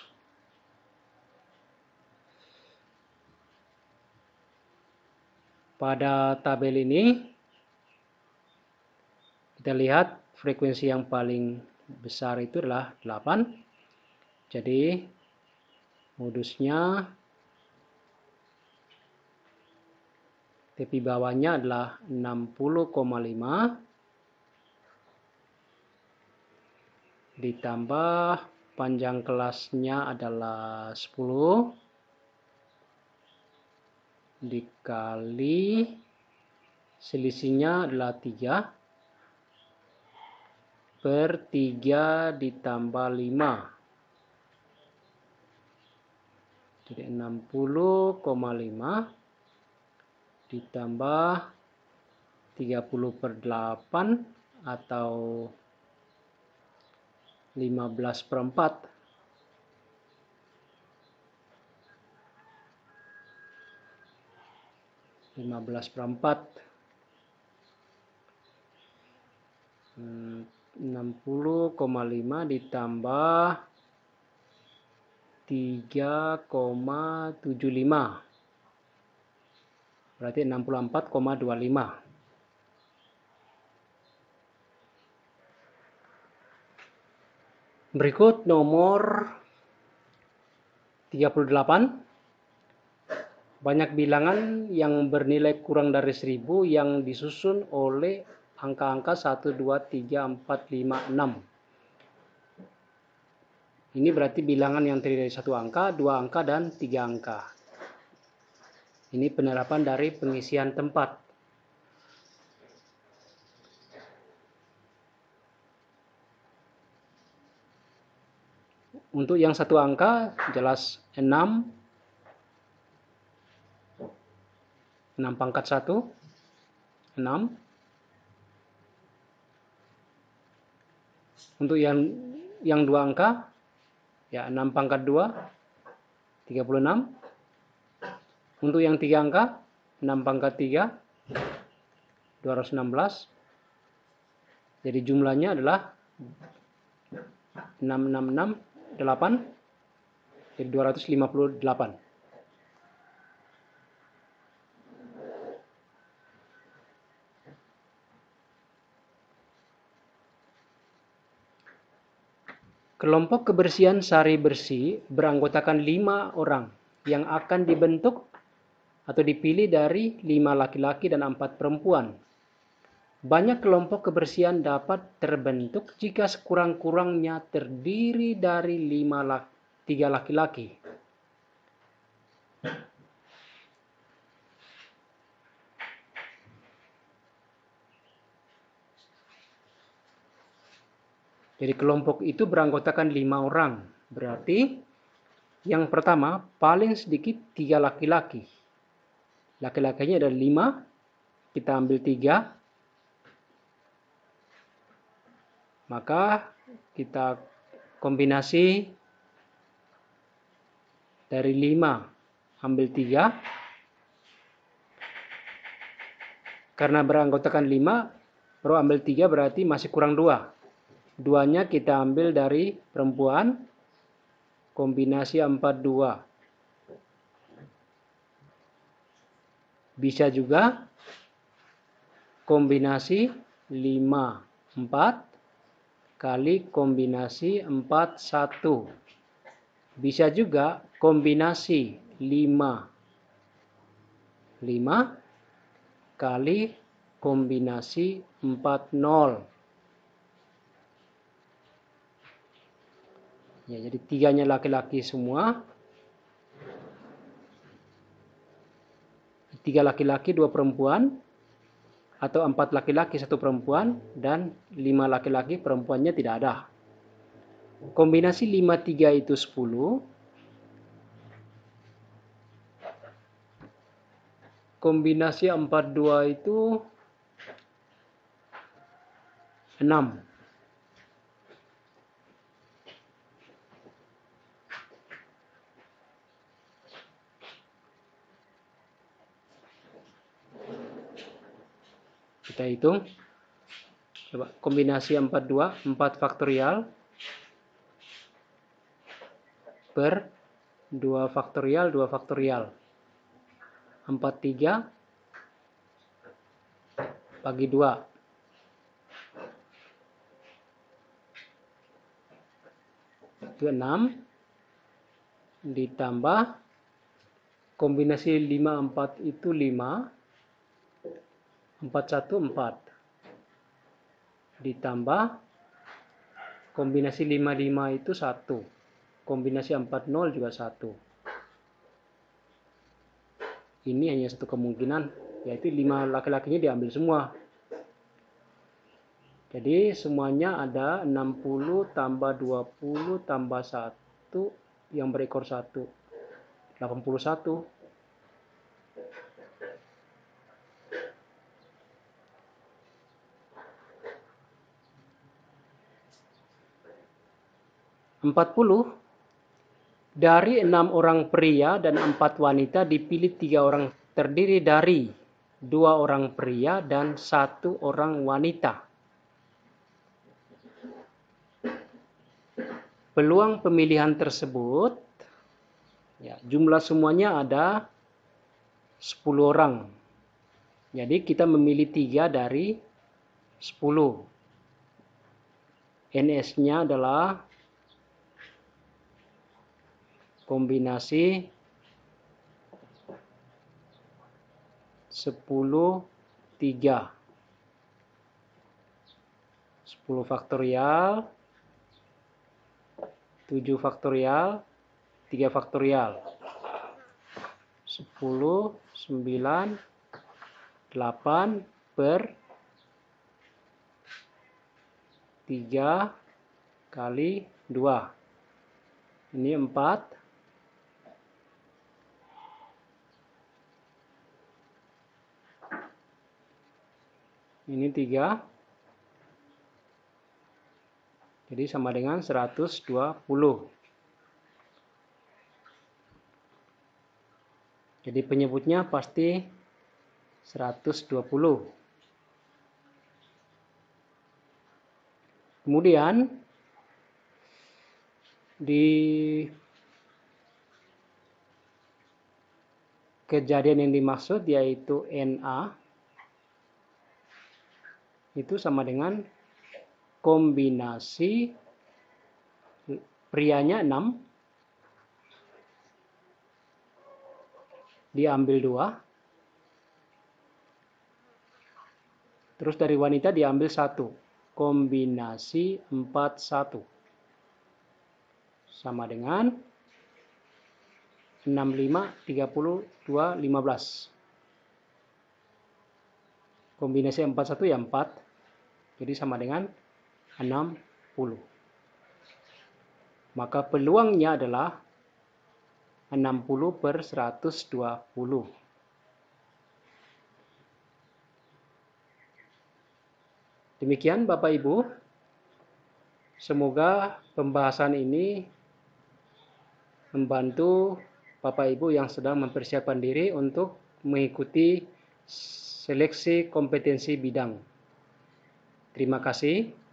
A: Pada tabel ini kita lihat frekuensi yang paling besar itu adalah 8. Jadi modusnya tepi bawahnya adalah 60,5 ditambah panjang kelasnya adalah 10 dikali selisihnya adalah 3 per 3 ditambah 5. Jadi 60,5 ditambah 30/8 atau 15/4. 15/4. 60,5 ditambah 3,75. Berarti 64,25. Berikut nomor 38. Banyak bilangan yang bernilai kurang dari 1000 yang disusun oleh angka-angka 1, 2, 3, 4, 5, 6. Ini berarti bilangan yang terdiri dari 1 angka, 2 angka, dan 3 angka. Ini penerapan dari pengisian tempat. Untuk yang satu angka jelas 6 pangkat 1, 6. Untuk yang dua angka, ya 6 pangkat 2, 36. Untuk yang tiga angka, 6 pangkat 3, 216. Jadi jumlahnya adalah 6, 8, jadi 258. Kelompok kebersihan sari bersih beranggotakan 5 orang yang akan dibentuk atau dipilih dari 5 laki-laki dan 4 perempuan. Banyak kelompok kebersihan dapat terbentuk jika sekurang-kurangnya terdiri dari 3 laki-laki. Jadi kelompok itu beranggotakan 5 orang. Berarti yang pertama paling sedikit 3 laki-laki. Laki-lakinya ada 5, kita ambil 3. Maka kita kombinasi dari 5 ambil 3. Karena beranggotakan 5, baru ambil 3 berarti masih kurang 2. 2-nya kita ambil dari perempuan, kombinasi 4-2. Bisa juga kombinasi 5-4 kali kombinasi 4-1. Bisa juga kombinasi 5-5 kali kombinasi 4-0. Ya, jadi 3-nya laki-laki semua. 3 laki-laki, 2 perempuan. Atau 4 laki-laki, 1 perempuan. Dan 5 laki-laki, perempuannya tidak ada. Kombinasi 5-3 itu 10. Kombinasi 4-2 itu 6. Kita hitung. Coba kombinasi 4-2, 4 faktorial per 2 faktorial, 2 faktorial. 43 bagi 2. Itu 6. Ditambah kombinasi 5-4 itu 5. 4-1, 4. Ditambah kombinasi 5-5 itu 1. Kombinasi 4-0 juga 1. Ini hanya satu kemungkinan, yaitu 5 laki-lakinya diambil semua. Jadi semuanya ada 60 tambah 20 tambah 1 yang berekor 1. 81. 40 dari 6 orang pria dan 4 wanita dipilih 3 orang, terdiri dari 2 orang pria dan 1 orang wanita. Peluang pemilihan tersebut, ya, jumlah semuanya ada 10 orang. Jadi kita memilih 3 dari 10. NS-nya adalah kombinasi 10, 3. 10 faktorial, 7 faktorial, 3 faktorial. 10, 9, 8 per 3 kali 2. Ini 4. Ini 3. Jadi sama dengan 120. Jadi penyebutnya pasti 120. Kemudian di kejadian yang dimaksud yaitu NA itu sama dengan kombinasi prianya 6 diambil 2, terus dari wanita diambil 1, kombinasi 41 sama dengan 65, 32, 15. Kombinasi 41 ya 4, jadi sama dengan 60. Maka peluangnya adalah 60 per 120. Demikian Bapak Ibu, semoga pembahasan ini membantu Bapak Ibu yang sedang mempersiapkan diri untuk mengikuti seleksi kompetensi bidang. Terima kasih.